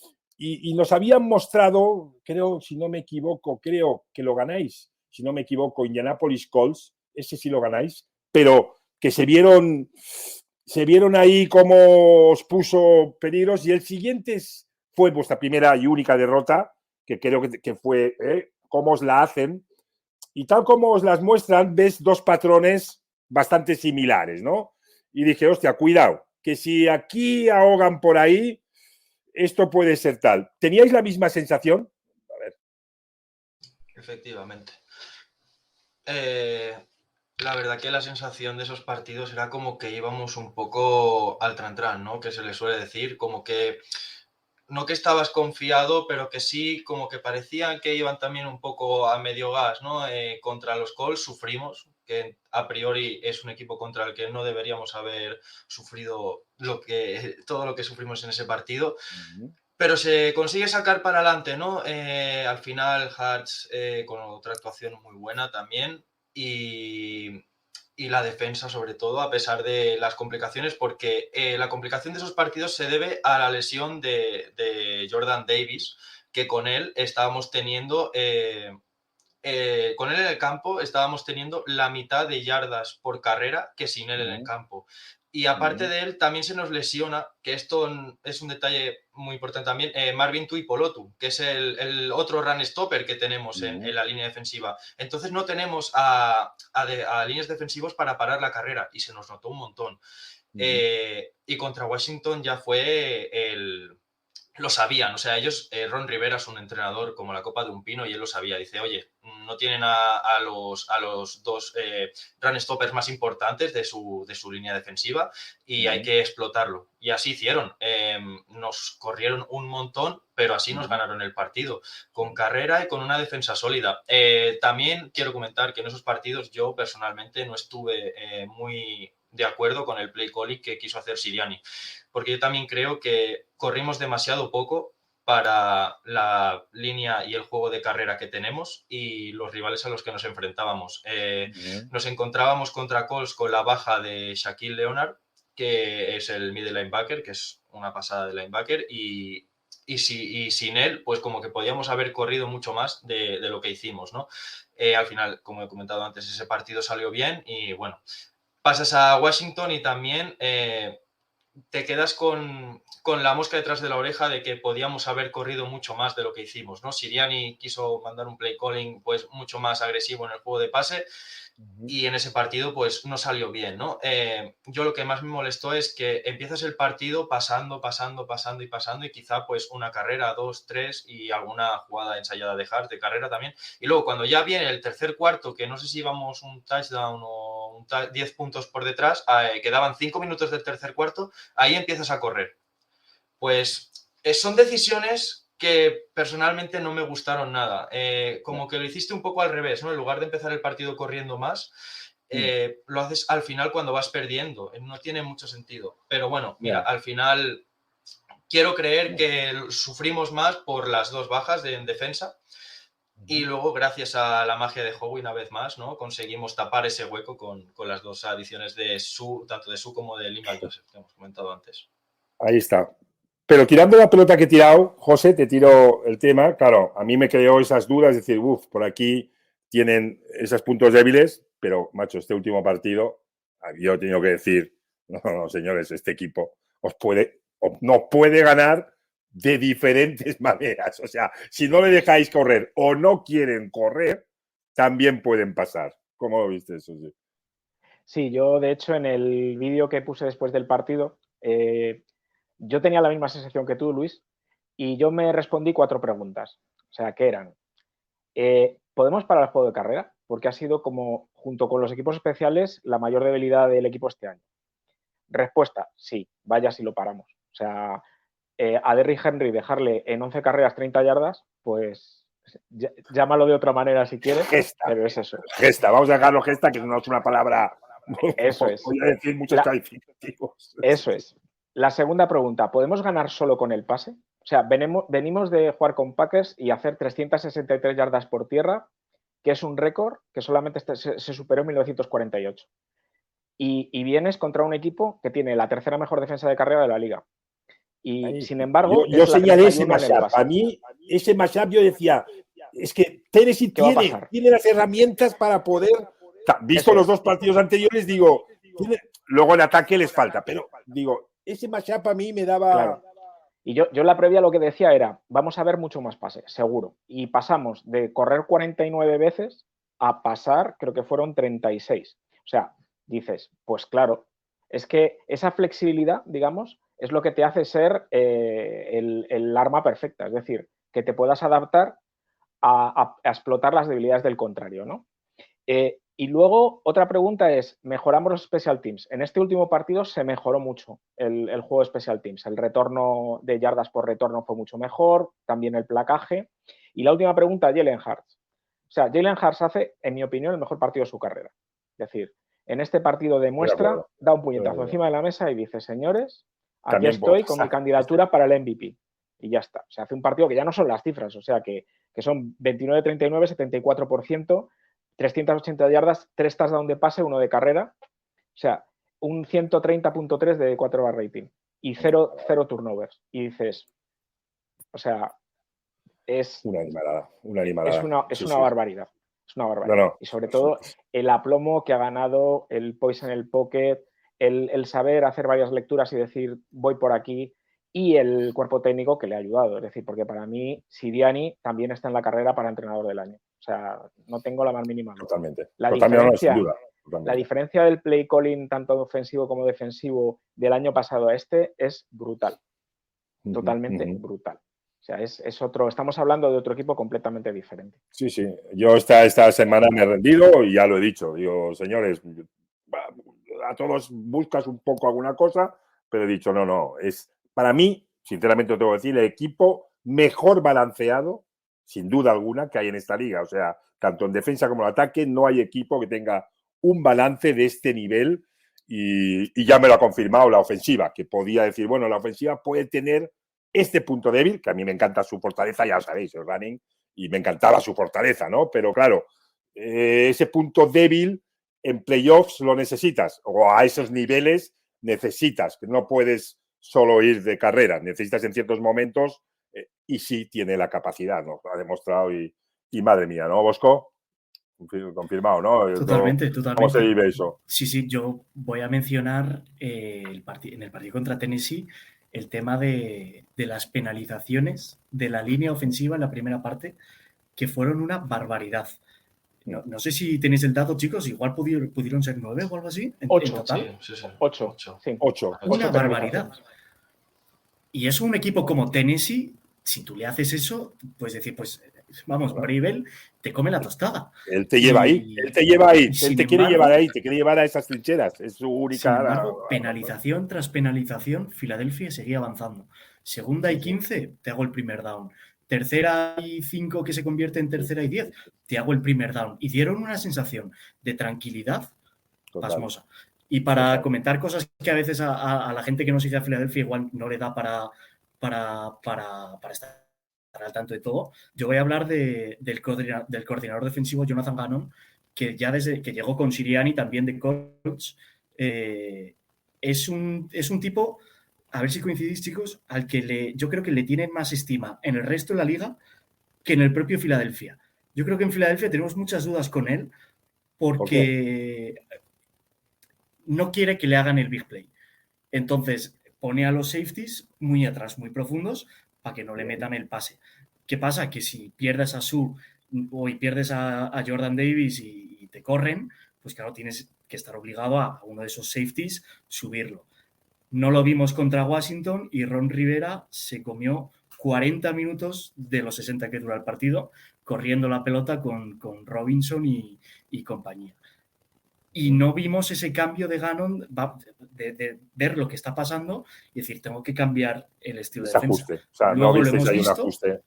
nos habían mostrado, creo, si no me equivoco, creo que lo ganáis, si no me equivoco, Indianapolis Colts, ese sí lo ganáis, pero que se vieron ahí cómo os puso peligros, y el siguiente fue vuestra primera y única derrota, que creo que fue cómo os la hacen, y tal como os las muestran, ves dos patrones bastante similares, ¿no? Y dije, hostia, cuidado, que si aquí ahogan por ahí, esto puede ser tal. ¿Teníais la misma sensación? A ver. Efectivamente. La verdad que la sensación de esos partidos era como que íbamos un poco al tran-tran, ¿no? Que se le suele decir, como que no que estabas confiado, pero que sí, como que parecían que iban también un poco a medio gas, ¿no? Contra los Colts sufrimos, que a priori es un equipo contra el que no deberíamos haber sufrido todo lo que sufrimos en ese partido. Pero se consigue sacar para adelante, ¿no? Al final, Hurts con otra actuación muy buena también. Y la defensa, sobre todo, a pesar de las complicaciones, porque la complicación de esos partidos se debe a la lesión de Jordan Davis, que con él estábamos teniendo... con él en el campo estábamos teniendo la mitad de yardas por carrera que sin él en el campo. Y aparte de él, también se nos lesiona, que esto es un detalle muy importante también, Marvin Tuipolotu, que es el otro run stopper que tenemos en la línea defensiva. Entonces no tenemos a líneas defensivos para parar la carrera, y se nos notó un montón. Y contra Washington ya fue lo sabían, o sea, ellos, Ron Rivera es un entrenador como la copa de un pino, y él lo sabía. Dice, oye, no tienen a los dos run stoppers más importantes de su línea defensiva, y hay que explotarlo. Y así hicieron. Nos corrieron un montón, pero así nos ganaron el partido, con carrera y con una defensa sólida. También quiero comentar que en esos partidos yo personalmente no estuve muy de acuerdo con el play calling que quiso hacer Sirianni, porque yo también creo que corrimos demasiado poco para la línea y el juego de carrera que tenemos y los rivales a los que nos enfrentábamos. Nos encontrábamos contra Colts con la baja de Shaquille Leonard, que es el middle linebacker, que es una pasada de linebacker, y sin él, pues como que podíamos haber corrido mucho más de lo que hicimos, ¿no? Al final, como he comentado antes, ese partido salió bien y bueno, pasas a Washington y también te quedas con la mosca detrás de la oreja de que podíamos haber corrido mucho más de lo que hicimos, ¿no? Sirianni quiso mandar un play calling pues mucho más agresivo en el juego de pase, y en ese partido pues no salió bien, ¿no? Yo lo que más me molestó es que empiezas el partido pasando y quizá pues una carrera, 2, 3 y alguna jugada ensayada de Hurts de carrera también, y luego cuando ya viene el tercer cuarto, que no sé si íbamos un touchdown o 10 puntos por detrás, quedaban 5 minutos del tercer cuarto, ahí empiezas a correr. Pues son decisiones que personalmente no me gustaron nada. Como que lo hiciste un poco al revés, ¿no? En lugar de empezar el partido corriendo más, lo haces al final cuando vas perdiendo. No tiene mucho sentido. Pero bueno, mira, al final quiero creer que sufrimos más por las dos bajas en defensa. Y luego, gracias a la magia de Howie, una vez más, ¿no? Conseguimos tapar ese hueco con las dos adiciones tanto de Su como de Linval Joseph, que hemos comentado antes. Ahí está. Pero tirando la pelota que he tirado, José, te tiro el tema. Claro, a mí me creó esas dudas, es decir, por aquí tienen esos puntos débiles, pero, macho, este último partido, yo he tenido que decir, No, señores, este equipo nos puede ganar de diferentes maneras. O sea, si no le dejáis correr o no quieren correr, también pueden pasar. ¿Cómo lo viste eso? Sí. Sí, yo de hecho en el vídeo que puse después del partido, yo tenía la misma sensación que tú, Luis, y yo me respondí 4 preguntas. O sea, que eran, ¿podemos parar el juego de carrera? Porque ha sido como, junto con los equipos especiales, la mayor debilidad del equipo este año. Respuesta, sí, vaya si lo paramos. O sea, a Derrick Henry dejarle en 11 carreras 30 yardas, pues llámalo de otra manera si quieres, pero es eso. Gesta, vamos a dejarlo gesta, que no es una palabra. Eso es. Voy a decir muchos calificativos. Eso es. La segunda pregunta, ¿podemos ganar solo con el pase? O sea, venimos de jugar con Packers y hacer 363 yardas por tierra, que es un récord que solamente se superó en 1948. Y vienes contra un equipo que tiene la tercera mejor defensa de carrera de la liga. Y sin embargo, yo señalé ese mashup. A mí, ese mashup yo decía, es que Tennessee tiene las herramientas para poder. Visto los 2 partidos anteriores, digo, luego el ataque les falta, pero digo, ese mashup a mí me daba. Claro. Y yo en la previa lo que decía era, vamos a ver mucho más pase, seguro. Y pasamos de correr 49 veces a pasar, creo que fueron 36. O sea, dices, pues claro, es que esa flexibilidad, digamos, es lo que te hace ser el arma perfecta. Es decir, que te puedas adaptar a explotar las debilidades del contrario, ¿no? Y luego, otra pregunta es, ¿mejoramos los special teams? En este último partido se mejoró mucho el juego de special teams. El retorno de yardas por retorno fue mucho mejor, también el placaje. Y la última pregunta, Jalen Hurts. O sea, Jalen Hurts hace, en mi opinión, el mejor partido de su carrera. Es decir, en este partido demuestra, da un puñetazo encima de la mesa y dice, señores, aquí estoy con mi candidatura para el MVP. Y ya está. O sea, hace un partido que ya no son las cifras, o sea, que son 29-39, 74%, 380 yardas, 3 touchdowns de pase, 1 de carrera. O sea, un 130.3 de 4 rating y 0 turnovers. Y dices, o sea, es una animalada. Es una barbaridad. Es una barbaridad. No. Y sobre todo el aplomo que ha ganado, el poise en el pocket, el saber hacer varias lecturas y decir voy por aquí, y el cuerpo técnico que le ha ayudado. Es decir, porque para mí Sirianni también está en la carrera para entrenador del año. O sea, no tengo la más mínima duda. Totalmente. La diferencia del play calling, tanto ofensivo como defensivo, del año pasado a este es brutal. Totalmente brutal. O sea, es otro. Estamos hablando de otro equipo completamente diferente. Sí. Yo esta semana me he rendido y ya lo he dicho. Digo, señores, a todos buscas un poco alguna cosa, pero he dicho, no. Es, para mí, sinceramente lo tengo que decir, el equipo mejor balanceado, sin duda alguna, que hay en esta liga. O sea, tanto en defensa como en ataque, no hay equipo que tenga un balance de este nivel y ya me lo ha confirmado la ofensiva, que podía decir, bueno, la ofensiva puede tener este punto débil, que a mí me encanta su fortaleza, ya lo sabéis, el running, y me encantaba su fortaleza, ¿no? Pero claro, ese punto débil en playoffs lo necesitas, o a esos niveles necesitas, que no puedes solo ir de carrera, necesitas en ciertos momentos y sí tiene la capacidad, ¿no? Lo ha demostrado y madre mía, ¿no, Bosco? Confirmado, ¿no? Totalmente. ¿Cómo se vive eso? Sí, yo voy a mencionar en el partido contra Tennessee el tema de las penalizaciones de la línea ofensiva en la primera parte, que fueron una barbaridad. No sé si tenéis el dato, chicos, igual pudieron ser 9 o algo así. 8. En total. Sí. 8. Una barbaridad. Y es un equipo como Tennessee, si tú le haces eso, puedes decir, pues vamos, Bravel te come la tostada. Él te lleva ahí, él te quiere llevar ahí, te quiere llevar a esas trincheras. Es su única. Sin embargo, penalización tras penalización, Filadelfia seguía avanzando. Segunda y 15, te hago el primer down. Tercera y 5 que se convierte en tercera y 10, te hago el primer down. Y dieron una sensación de tranquilidad pasmosa. Y para comentar cosas que a veces a la gente que no sigue a Filadelfia igual no le da para estar al tanto de todo, yo voy a hablar del coordinador defensivo Jonathan Gannon, que ya desde que llegó con Sirianni también de coach, es un tipo, a ver si coincidís, chicos, al que yo creo que le tienen más estima en el resto de la liga que en el propio Filadelfia. Yo creo que en Filadelfia tenemos muchas dudas con él porque no quiere que le hagan el big play. Entonces, pone a los safeties muy atrás, muy profundos, para que no le metan el pase. ¿Qué pasa? Que si pierdes a Su o pierdes a Jordan Davis y te corren, pues claro, tienes que estar obligado a uno de esos safeties subirlo. No lo vimos contra Washington y Ron Rivera se comió 40 minutos de los 60 que dura el partido corriendo la pelota con Robinson y compañía. Y no vimos ese cambio de Gannon de ver lo que está pasando y decir, tengo que cambiar el estilo de defensa. Ajuste. O sea, luego no lo hemos hay visto, un ajuste.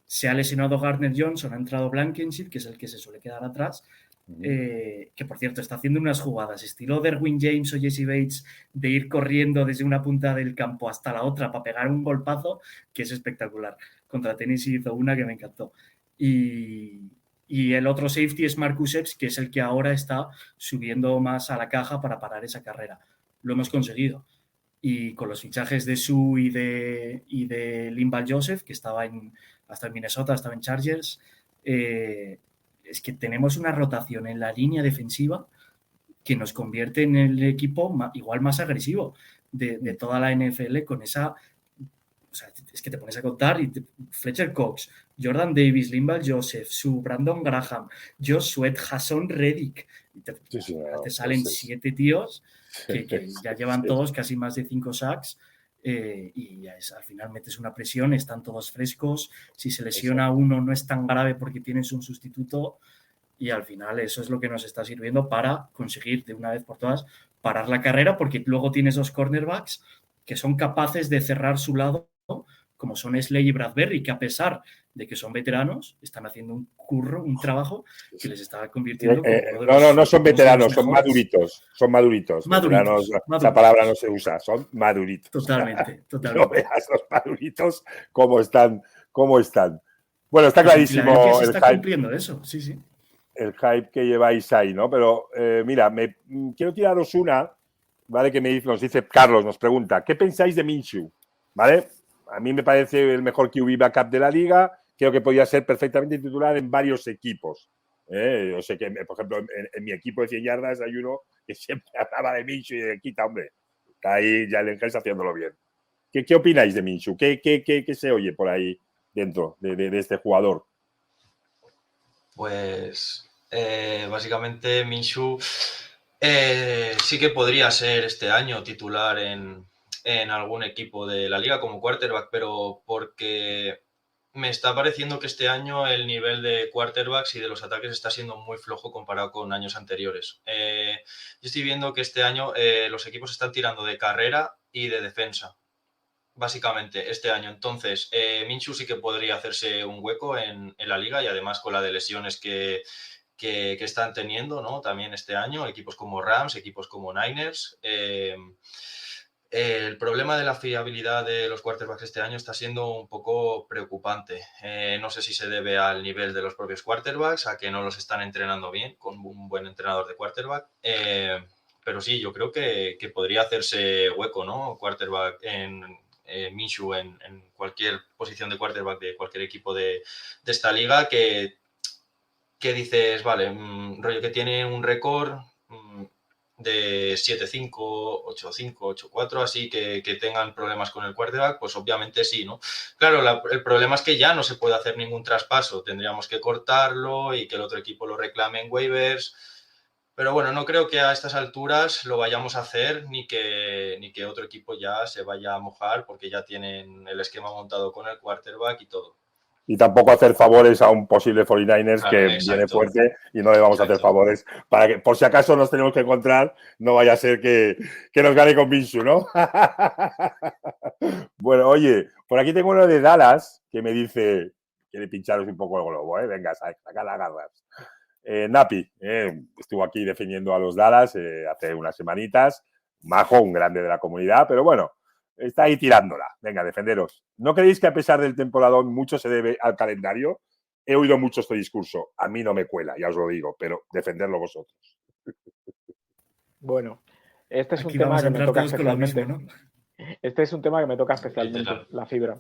Se ha lesionado Gardner Johnson, ha entrado Blankenship, que es el que se suele quedar atrás, que por cierto está haciendo unas jugadas estilo Derwin James o Jesse Bates de ir corriendo desde una punta del campo hasta la otra para pegar un golpazo que es espectacular. Contra Tennessee hizo una que me encantó. Y el otro safety es Marcus Epps, que es el que ahora está subiendo más a la caja para parar esa carrera. Lo hemos conseguido. Y con los fichajes de Sue y de Linval Joseph, que estaba hasta en Minnesota, estaba en Chargers, es que tenemos una rotación en la línea defensiva que nos convierte en el equipo igual más agresivo de toda la NFL con esa... O sea, es que te pones a contar y Fletcher Cox, Jordan Davis, Linval Joseph, Sue, Brandon Graham, Josh Sweat, Hassan Reddick. Te salen 7 tíos que ya llevan todos casi más de 5 sacks y al final metes una presión, están todos frescos. Si se lesiona uno no es tan grave porque tienes un sustituto y al final eso es lo que nos está sirviendo para conseguir de una vez por todas parar la carrera porque luego tienes 2 cornerbacks que son capaces de cerrar su lado, como son Slay y Bradbury, que a pesar de que son veteranos, están haciendo un curro, un trabajo que les está convirtiendo no son veteranos, son maduritos. Son maduritos. Veteranos, esa palabra no se usa, son maduritos. Totalmente. No veas los maduritos cómo están. Bueno, está clarísimo el hype. Cumpliendo eso, sí. El hype que lleváis ahí, ¿no? Pero mira, quiero tiraros una, ¿vale? Que nos dice Carlos, nos pregunta, ¿qué pensáis de Minshew? ¿Vale? A mí me parece el mejor QB backup de la liga. Creo que podría ser perfectamente titular en varios equipos. Yo sé que, por ejemplo, en mi equipo de 100 yardas hay uno que siempre hablaba de Minshew y de quita, hombre. Está ahí Jalen Hurts haciéndolo bien. ¿Qué opináis de Minshew? ¿Qué se oye por ahí dentro de este jugador? Pues básicamente Minshew sí que podría ser este año titular en algún equipo de la liga como quarterback, pero porque me está pareciendo que este año el nivel de quarterbacks y de los ataques está siendo muy flojo comparado con años anteriores. Yo estoy viendo que este año los equipos están tirando de carrera y de defensa, básicamente, este año. Entonces, Minshew sí que podría hacerse un hueco en la liga y además con la de lesiones que están teniendo, ¿no? También este año, equipos como Rams, equipos como Niners. El problema de la fiabilidad de los quarterbacks este año está siendo un poco preocupante. No sé si se debe al nivel de los propios quarterbacks, a que no los están entrenando bien con un buen entrenador de quarterback. Pero sí, yo creo que podría hacerse hueco, ¿no? Quarterback en Minshew en cualquier posición de quarterback de cualquier equipo de esta liga que dices, vale, rollo que tiene un récord de 7-5, 8-5, 8-4, así que tengan problemas con el quarterback, pues obviamente sí, ¿no? Claro, el problema es que ya no se puede hacer ningún traspaso, tendríamos que cortarlo y que el otro equipo lo reclame en waivers, pero bueno, no creo que a estas alturas lo vayamos a hacer ni que otro equipo ya se vaya a mojar porque ya tienen el esquema montado con el quarterback y todo. Y tampoco hacer favores a un posible 49ers que viene fuerte y no le vamos a hacer favores para que, por si acaso nos tenemos que encontrar, no vaya a ser que nos gane con Minshew, ¿no? Bueno, oye, por aquí tengo uno de Dallas que me dice, quiere pincharos un poco el globo, ¿eh? Venga, saca las garras. Napi, estuvo aquí defendiendo a los Dallas hace unas semanitas, majo, un grande de la comunidad, pero bueno, está ahí tirándola. Venga, defenderos. ¿No creéis que a pesar del temporadón mucho se debe al calendario? He oído mucho este discurso. A mí no me cuela, ya os lo digo, pero defenderlo vosotros. Bueno, este es aquí un tema que me toca mismo, especialmente. ¿no? Este es un tema que me toca especialmente, la fibra.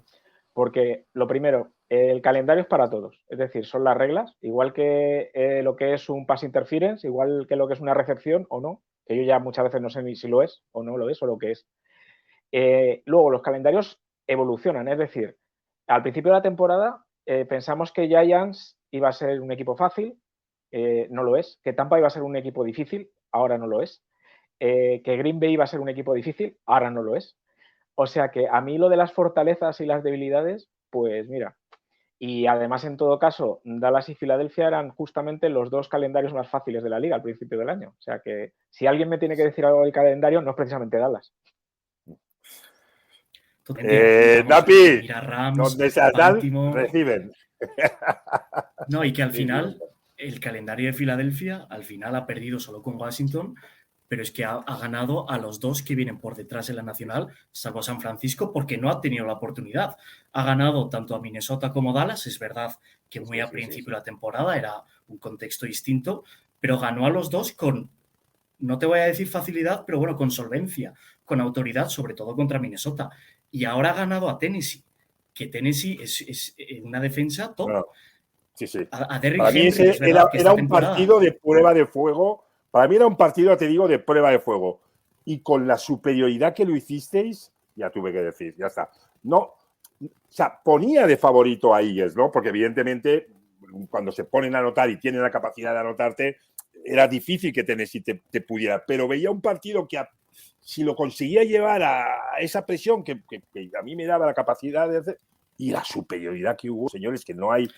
Porque lo primero, el calendario es para todos. Es decir, son las reglas, igual que lo que es un pass interference, igual que lo que es una recepción o no, que yo ya muchas veces no sé ni si lo es o no lo es o lo que es. Luego, los calendarios evolucionan, es decir, al principio de la temporada pensamos que Giants iba a ser un equipo fácil, no lo es, que Tampa iba a ser un equipo difícil, ahora no lo es, que Green Bay iba a ser un equipo difícil, ahora no lo es. O sea que a mí lo de las fortalezas y las debilidades, pues mira, y además en todo caso, Dallas y Filadelfia eran justamente los dos calendarios más fáciles de la liga al principio del año. O sea que si alguien me tiene que decir algo del calendario, no es precisamente Dallas. Napi, Rams, donde se dan, reciben. No, y que al final el calendario de Filadelfia al final ha perdido solo con Washington, pero es que ha ganado a los dos que vienen por detrás en la nacional, salvo San Francisco, porque no ha tenido la oportunidad. Ha ganado tanto a Minnesota como a Dallas, es verdad que muy a principio de la temporada era un contexto distinto, pero ganó a los dos con, no te voy a decir facilidad, pero bueno, con solvencia, con autoridad, sobre todo contra Minnesota. Y ahora ha ganado a Tennessee, que Tennessee es una defensa top. Bueno, sí. A Para mí ese era un partido de prueba de fuego. Para mí era un partido, te digo, de prueba de fuego. Y con la superioridad que lo hicisteis, ya tuve que decir, ya está. No, o sea, ponía de favorito a Eagles, ¿no? Porque evidentemente cuando se ponen a anotar y tienen la capacidad de anotarte, era difícil que Tennessee te pudiera. Pero veía un partido que si lo conseguía llevar a esa presión que a mí me daba la capacidad de hacer, y la superioridad que hubo, señores, que no hay.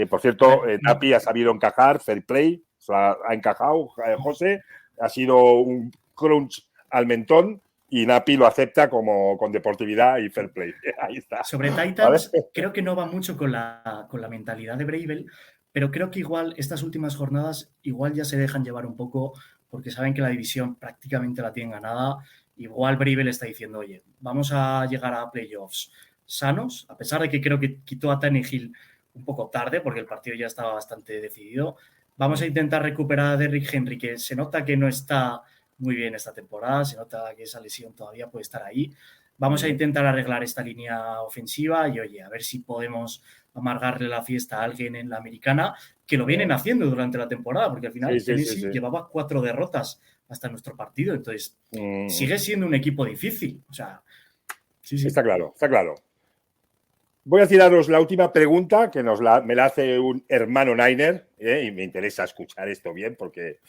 Por cierto, Napi ha sabido encajar, fair play, o sea, ha encajado, José, ha sido un crunch al mentón y Napi lo acepta como con deportividad y fair play. Ahí está. Sobre Titans, ¿vale? Creo que no va mucho con la mentalidad de Bravel, pero creo que igual estas últimas jornadas igual ya se dejan llevar un poco porque saben que la división prácticamente la tienen ganada. Igual Bravel está diciendo, oye, vamos a llegar a playoffs sanos, a pesar de que creo que quitó a Tannehill un poco tarde porque el partido ya estaba bastante decidido. Vamos a intentar recuperar a Derrick Henry, que se nota que no está muy bien esta temporada, se nota que esa lesión todavía puede estar ahí. Vamos a intentar arreglar esta línea ofensiva y, oye, a ver si podemos amargarle la fiesta a alguien en la americana, que lo vienen haciendo durante la temporada, porque al final Tennessee llevaba 4 derrotas hasta nuestro partido, entonces sigue siendo un equipo difícil. O sea, sí. Está claro, está claro. Voy a tiraros la última pregunta que me la hace un hermano Niner, y me interesa escuchar esto bien porque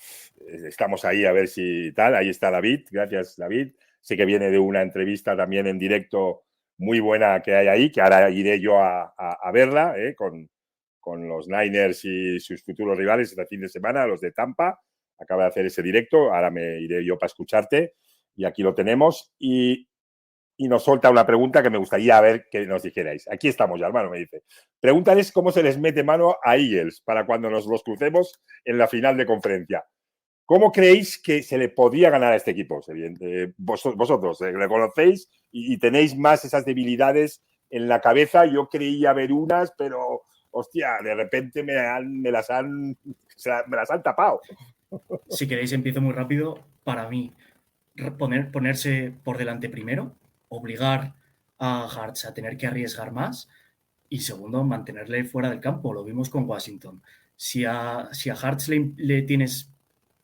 estamos ahí a ver si tal. Ahí está David, gracias David. Sé que viene de una entrevista también en directo muy buena que hay ahí, que ahora iré yo a verla con los Niners y sus futuros rivales este fin de semana, los de Tampa. Acaba de hacer ese directo, ahora me iré yo para escucharte y aquí lo tenemos. Y nos solta una pregunta que me gustaría ver que nos dijerais. Aquí estamos ya, hermano, me dice. Pregúntales cómo se les mete mano a Eagles para cuando nos los crucemos en la final de conferencia. ¿Cómo creéis que se le podría ganar a este equipo? Vosotros le conocéis y tenéis más esas debilidades en la cabeza. Yo creía ver unas, pero, hostia, de repente me las han tapado. Si queréis, empiezo muy rápido. Para mí, ponerse por delante primero, obligar a Hartz a tener que arriesgar más y segundo, mantenerle fuera del campo. Lo vimos con Washington. Si a Hartz le tienes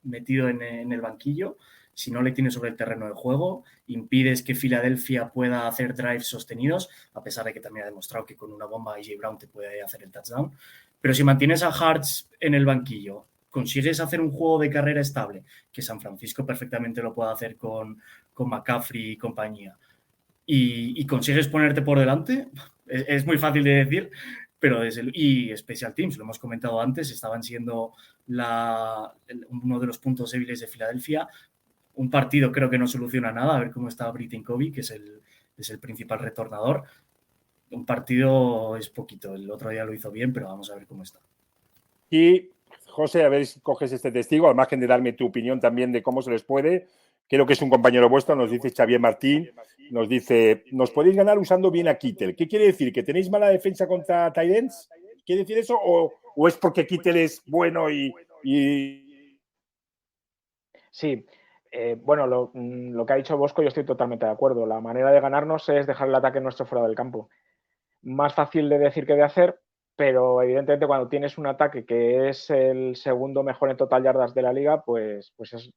metido en el banquillo, si no le tienes sobre el terreno de juego, impides que Filadelfia pueda hacer drives sostenidos, a pesar de que también ha demostrado que con una bomba AJ Brown te puede hacer el touchdown. Pero si mantienes a Hartz en el banquillo, consigues hacer un juego de carrera estable, que San Francisco perfectamente lo puede hacer con McCaffrey y compañía, y consigues ponerte por delante, es muy fácil de decir, pero y Special Teams, lo hemos comentado antes, estaban siendo uno de los puntos débiles de Filadelfia. Un partido creo que no soluciona nada, a ver cómo está Britton Covey, que es el principal retornador. Un partido es poquito, el otro día lo hizo bien, pero vamos a ver cómo está. Y José, a ver si coges este testigo, al margen de darme tu opinión también de cómo se les puede. Creo que es un compañero vuestro, nos dice Xavier Martín, nos dice, nos podéis ganar usando bien a Kittel. ¿Qué quiere decir? ¿Que tenéis mala defensa contra tight ends? ¿Quiere decir eso? ¿O es porque Kittel es bueno y... Sí, bueno, lo que ha dicho Bosco yo estoy totalmente de acuerdo. La manera de ganarnos es dejar el ataque nuestro fuera del campo. Más fácil de decir que de hacer, pero evidentemente cuando tienes un ataque que es el segundo mejor en total yardas de la liga, pues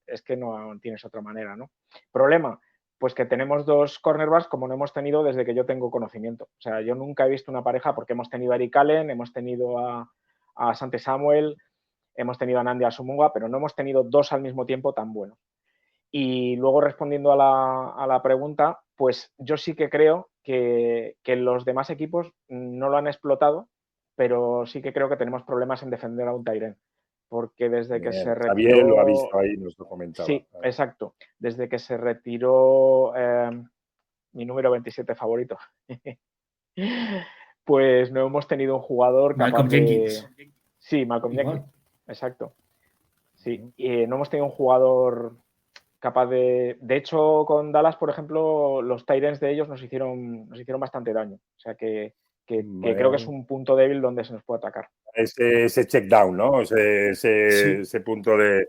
es que no tienes otra manera, ¿no? Problema, pues que tenemos 2 cornerbacks como no hemos tenido desde que yo tengo conocimiento. O sea, yo nunca he visto una pareja porque hemos tenido a Eric Allen, hemos tenido a Sante Samuel, hemos tenido a Nandi Asumunga, pero no hemos tenido 2 al mismo tiempo tan buenos. Y luego respondiendo a la pregunta, pues yo sí que creo que los demás equipos no lo han explotado, pero sí que creo que tenemos problemas en defender a un tight end. Porque desde que se retiró... Javier lo ha visto ahí, nos lo comentaba. Sí, exacto. Desde que se retiró mi número 27 favorito, pues no hemos tenido un jugador capaz Malcolm Jenkins. Sí, Malcolm Jenkins. Exacto. Sí, no hemos tenido un jugador capaz de... De hecho, con Dallas, por ejemplo, los tight ends de ellos nos hicieron bastante daño. O sea que creo que es un punto débil donde se nos puede atacar. Ese check down, ¿no? Ese punto de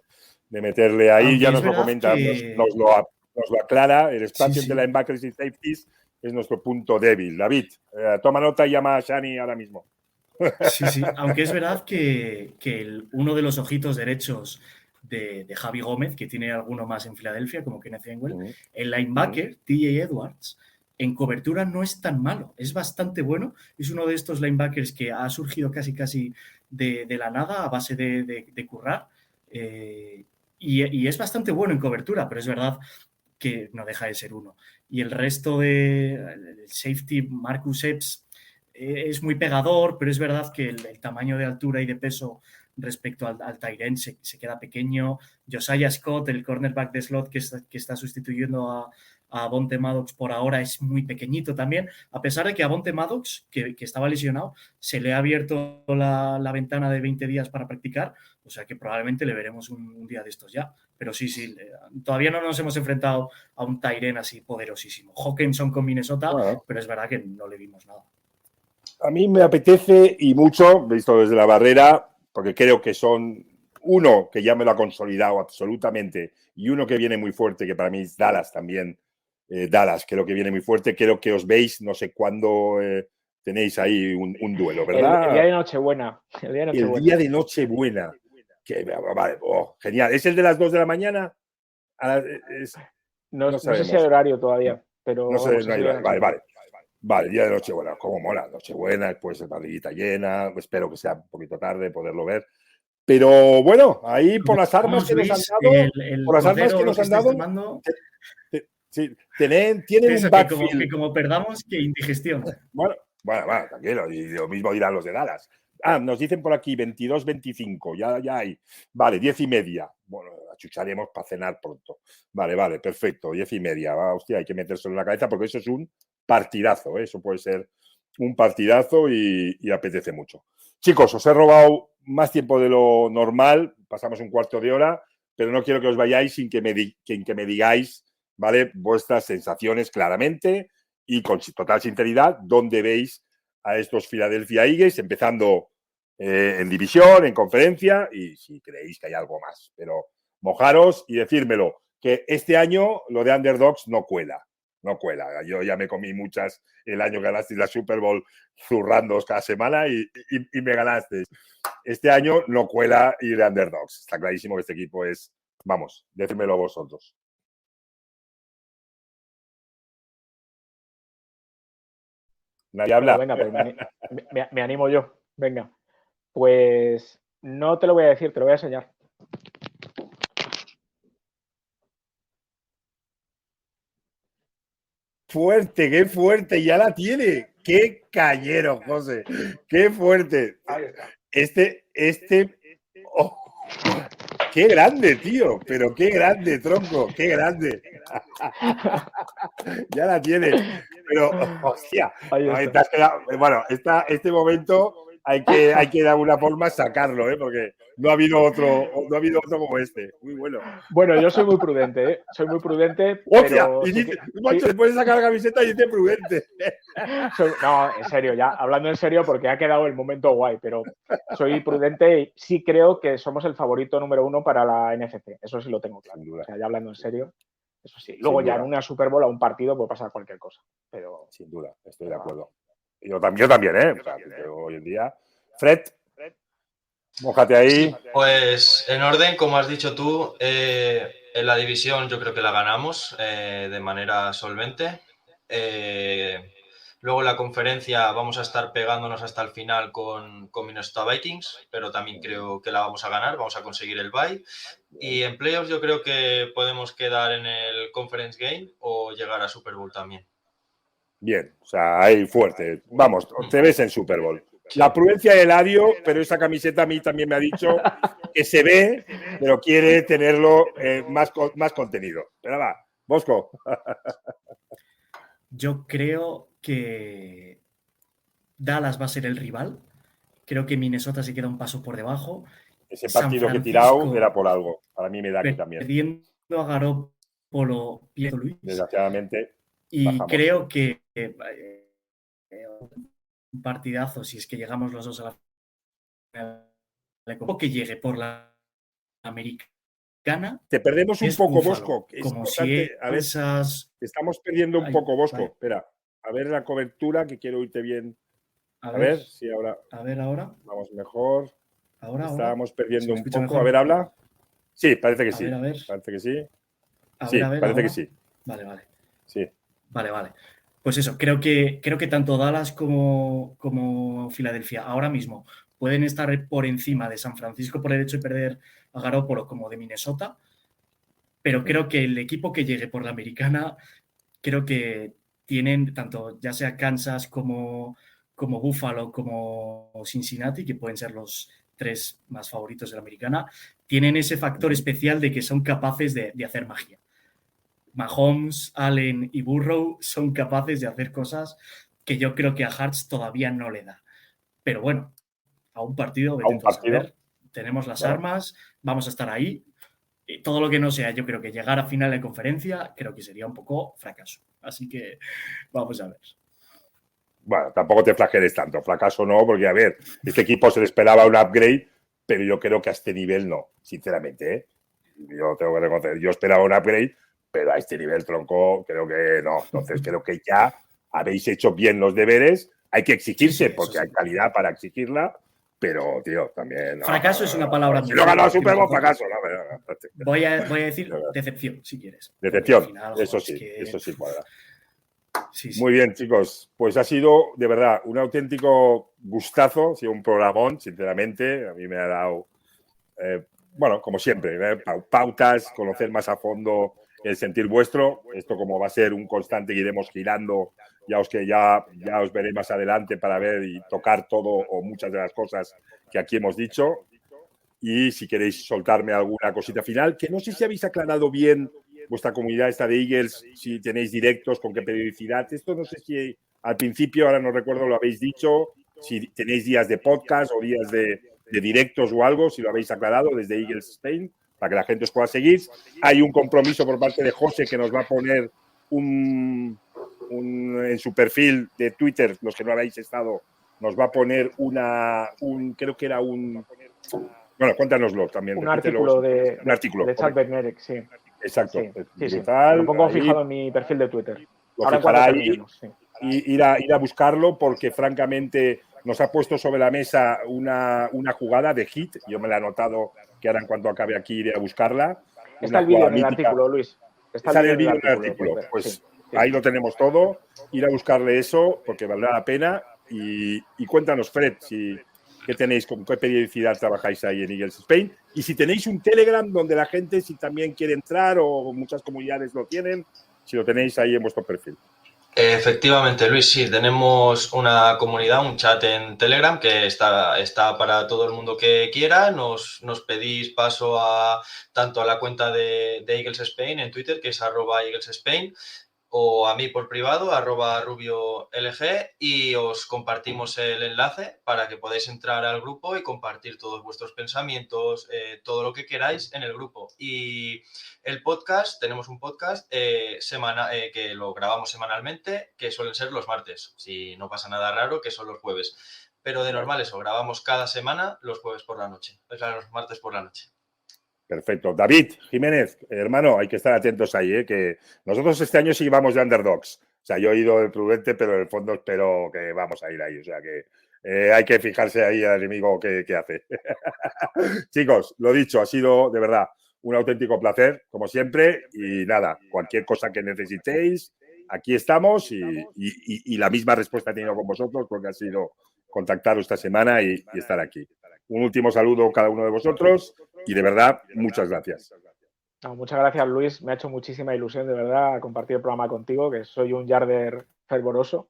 meterle ahí. Aunque ya nos lo comenta, nos lo aclara. El espacio entre linebackers y safeties es nuestro punto débil. David, toma nota y llama a Shani ahora mismo. Sí. Aunque es verdad que uno de los ojitos derechos de Javi Gómez, que tiene alguno más en Filadelfia, como Kenneth Gainwell, el linebacker, TJ Edwards, en cobertura no es tan malo, es bastante bueno. Es uno de estos linebackers que ha surgido casi de la nada a base de currar. Y es bastante bueno en cobertura, pero es verdad que no deja de ser uno. Y el resto del safety, Marcus Epps, es muy pegador, pero es verdad que el tamaño de altura y de peso respecto al tight end se queda pequeño. Josiah Scott, el cornerback de slot que está sustituyendo a Avonte Maddox por ahora, es muy pequeñito también, a pesar de que a Avonte Maddox, que estaba lesionado, se le ha abierto la ventana de 20 días para practicar, o sea que probablemente le veremos un día de estos ya. Pero sí, todavía no nos hemos enfrentado a un tight end así poderosísimo. Hawkinson con Minnesota, pero es verdad que no le vimos nada. A mí me apetece y mucho, visto desde la barrera, porque creo que son uno que ya me lo ha consolidado absolutamente y uno que viene muy fuerte, que para mí es Dallas también. Dallas creo que viene muy fuerte. Creo que os veis, no sé cuándo tenéis ahí un duelo, ¿verdad? El día de Nochebuena. El día de Nochebuena. Vale, genial. ¿Es el de las 2 de la mañana? No sé si hay horario todavía, pero... No sé, no hay horario. Vale, día de Nochebuena. ¿Cómo mola? Nochebuena, después de barriguita llena. Espero que sea un poquito tarde poderlo ver. Pero bueno, ahí por las armas que nos han dado, por las armas que nos han dado, tienen un backfield. Que como perdamos, que indigestión. Bueno, tranquilo, y lo mismo dirán los de Dallas. Nos dicen por aquí 22-25, ya hay. Vale, 10:30. Bueno, achucharemos para cenar pronto. Vale, perfecto, 10:30. Hostia, hay que metérselo en la cabeza porque eso es un partidazo, ¿eh? Eso puede ser un partidazo y apetece mucho. Chicos, os he robado más tiempo de lo normal, pasamos un cuarto de hora, pero no quiero que os vayáis sin que me digáis, ¿vale?, vuestras sensaciones claramente y con total sinceridad, dónde veis a estos Philadelphia Eagles, empezando en división, en conferencia, y si creéis que hay algo más. Pero mojaros y decírmelo, que este año lo de Underdogs no cuela. Yo ya me comí muchas el año que ganasteis la Super Bowl zurrándoos cada semana y me ganasteis. Este año no cuela ir de Underdogs. Está clarísimo que este equipo es... Vamos, decírmelo vosotros. Nadie habla. Venga, pues me animo yo. Venga. Pues no te lo voy a decir, te lo voy a enseñar. Fuerte, qué fuerte, ya la tiene. Qué cañero, José. Qué fuerte. Oh, qué grande, tío. Pero qué grande, tronco. Qué grande. Ya la tiene. Pero, hostia. Bueno, este momento hay que de alguna forma sacarlo, porque no ha habido otro como este. Muy bueno. Bueno, yo soy muy prudente, ¿eh? Soy muy prudente. ¡Hostia! Pero Y dice, macho, después de sacar la camiseta y dice prudente. No, en serio, ya hablando en serio, porque ha quedado el momento guay, pero soy prudente y sí creo que somos el favorito número 1 para la NFC. Eso sí lo tengo claro. O sea, ya hablando en serio, eso sí. Luego ya en una Super Bowl, a un partido, puede pasar cualquier cosa. Pero... Sin duda, estoy de acuerdo. Yo también, ¿eh? O sea, hoy en día. Fred. Mójate ahí. Pues en orden, como has dicho tú, en la división yo creo que la ganamos de manera solvente. Luego en la conferencia vamos a estar pegándonos hasta el final con Minnesota Vikings, pero también creo que la vamos a ganar, vamos a conseguir el bye. Y en playoffs yo creo que podemos quedar en el Conference Game o llegar a Super Bowl también. Bien, o sea, ahí fuerte. Vamos, te ves en Super Bowl. La prudencia de Eladio, pero esa camiseta a mí también me ha dicho que se ve, pero quiere tenerlo más contenido. Pero va, Bosco. Yo creo que Dallas va a ser el rival. Creo que Minnesota se queda un paso por debajo. Ese partido que he tirado era por algo. Para mí me da aquí también. Perdiendo a Garoppolo, pierdo Luis. Desgraciadamente. Y bajamos. creo que un partidazo, si es que llegamos los dos a la final, que llegue por la americana. Te perdemos un poco, Bosco. Como si a ver, estamos perdiendo un poco, Bosco. Vale. Espera, a ver la cobertura, que quiero oírte bien. A ver si ahora. A ver ahora. Vamos mejor. Estábamos perdiendo un poco. Mejor. A ver, habla. Sí, parece que sí. A ver. Parece que sí. Parece que sí. Vale. Sí. Vale. Pues eso, creo que tanto Dallas como Filadelfia ahora mismo pueden estar por encima de San Francisco por el hecho de perder a Garoppolo como de Minnesota, pero creo que el equipo que llegue por la americana, creo que tienen tanto ya sea Kansas como Buffalo como Cincinnati, que pueden ser los 3 más favoritos de la americana, tienen ese factor especial de que son capaces de hacer magia. Mahomes, Allen y Burrow son capaces de hacer cosas que yo creo que a Hurts todavía no le da. Pero bueno, a un partido, tenemos las armas, vamos a estar ahí. Y todo lo que no sea, yo creo que llegar a final de conferencia, creo que sería un poco fracaso. Así que vamos a ver. Bueno, tampoco te flageles tanto. Fracaso no, porque a ver, este equipo se le esperaba un upgrade, pero yo creo que a este nivel no, sinceramente, ¿eh? Yo tengo que reconocer, yo esperaba un upgrade, pero a este nivel, tronco, creo que no. Entonces, creo que ya habéis hecho bien los deberes. Hay que exigirse, porque hay calidad para exigirla, pero, tío, también... Fracaso es una palabra... Si no ganó Super Bowl, fracaso. Voy a decir decepción, si quieres. Decepción, eso sí cuadra. Sí. Muy bien, chicos. Pues ha sido, de verdad, un auténtico gustazo. Ha sido un programón, sinceramente. A mí me ha dado, bueno, como siempre, pautas, conocer más a fondo el sentir vuestro. Esto, como va a ser un constante que iremos girando, ya os veré más adelante para ver y tocar todo o muchas de las cosas que aquí hemos dicho. Y si queréis soltarme alguna cosita final, que no sé si habéis aclarado bien vuestra comunidad esta de Eagles, si tenéis directos, con qué periodicidad. Esto no sé si al principio, ahora no recuerdo, lo habéis dicho, si tenéis días de podcast o días de directos o algo, si lo habéis aclarado desde Eagles Spain, para que la gente os pueda seguir. Hay un compromiso por parte de José que nos va a poner en su perfil de Twitter, los que no habéis estado, nos va a poner creo que era un... Bueno, cuéntanoslo también. Un artículo de Chad Bednarik, sí. Exacto. Sí. Lo pongo fijado en mi perfil de Twitter. Ahora fijará ahí, ir a buscarlo, porque francamente nos ha puesto sobre la mesa una jugada de hit. Yo me la he anotado, que ahora en cuanto acabe aquí iré a buscarla. Está el vídeo en el artículo, Luis. Está el vídeo en el artículo. Pues ahí lo tenemos todo. Ir a buscarle eso, porque valdrá la pena. Y cuéntanos, Fred, ¿qué tenéis? ¿Con qué periodicidad trabajáis ahí en Eagles Spain? Y si tenéis un Telegram donde la gente, si también quiere entrar, o muchas comunidades lo tienen, si lo tenéis ahí en vuestro perfil. Efectivamente, Luis, sí, tenemos una comunidad, un chat en Telegram que está para todo el mundo que quiera. Nos pedís paso tanto a la cuenta de Eagles Spain en Twitter, que es @EaglesSpain, o a mí por privado, @RubioLG, y os compartimos el enlace para que podáis entrar al grupo y compartir todos vuestros pensamientos, todo lo que queráis en el grupo. Y el podcast, tenemos un podcast que lo grabamos semanalmente, que suelen ser los martes, si no pasa nada raro, que son los jueves. Pero de normal eso, grabamos cada semana los jueves por la noche, o sea, los martes por la noche. Perfecto. David Jiménez, hermano, hay que estar atentos ahí, que nosotros este año sí vamos de underdogs. O sea, yo he ido de prudente, pero en el fondo espero que vamos a ir ahí. O sea, que Hay que fijarse ahí al enemigo que hace. Chicos, lo dicho, ha sido de verdad un auténtico placer, como siempre. Y nada, cualquier cosa que necesitéis, aquí estamos y la misma respuesta he tenido con vosotros porque ha sido contactaros esta semana y estar aquí. Un último saludo a cada uno de vosotros y de verdad, muchas gracias. No, muchas gracias, Luis. Me ha hecho muchísima ilusión, de verdad, compartir el programa contigo, que soy un Yarder fervoroso.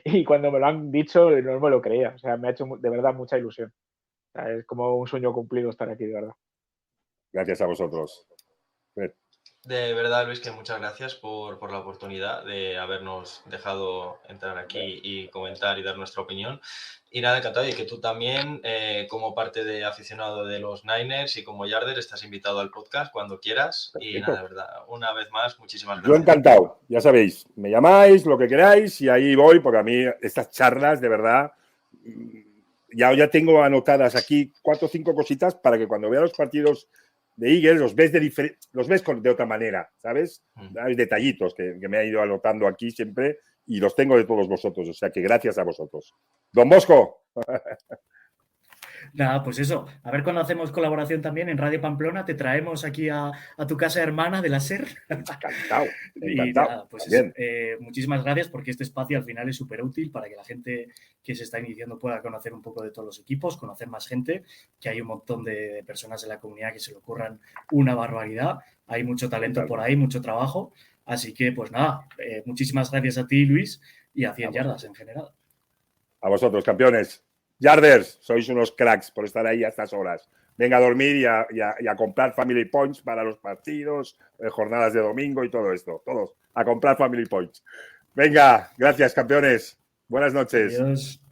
Y cuando me lo han dicho, no me lo creía. O sea, me ha hecho de verdad mucha ilusión. O sea, es como un sueño cumplido estar aquí, de verdad. Gracias a vosotros. De verdad, Luis, que muchas gracias por la oportunidad de habernos dejado entrar aquí y comentar y dar nuestra opinión. Y nada, encantado. Y que tú también, como parte de aficionado de los Niners y como Yarder, estás invitado al podcast cuando quieras. Perfecto. Y nada, de verdad, una vez más, muchísimas gracias. Yo encantado. Ya sabéis, me llamáis, lo que queráis y ahí voy, porque a mí estas charlas, de verdad, ya tengo anotadas aquí 4 o 5 cositas para que cuando vea los partidos de Eagles los ves de otra manera, ¿sabes? Hay detallitos que me ha ido anotando aquí siempre y los tengo de todos vosotros, o sea que gracias a vosotros. Don Bosco. Nada, pues eso. A ver cuando hacemos colaboración también en Radio Pamplona, te traemos aquí a tu casa hermana de la SER. Encantado. Y nada, pues eso, muchísimas gracias porque este espacio al final es súper útil para que la gente que se está iniciando pueda conocer un poco de todos los equipos, conocer más gente, que hay un montón de personas en la comunidad que se le ocurran una barbaridad. Hay mucho talento por ahí, mucho trabajo. Así que, pues nada, muchísimas gracias a ti, Luis, y a 100 Yardas en general. A vosotros, campeones. Yarders, sois unos cracks por estar ahí a estas horas. Venga a dormir y a comprar Family Points para los partidos, jornadas de domingo y todo esto. Todos a comprar Family Points. Venga, gracias, campeones. Buenas noches. Adiós.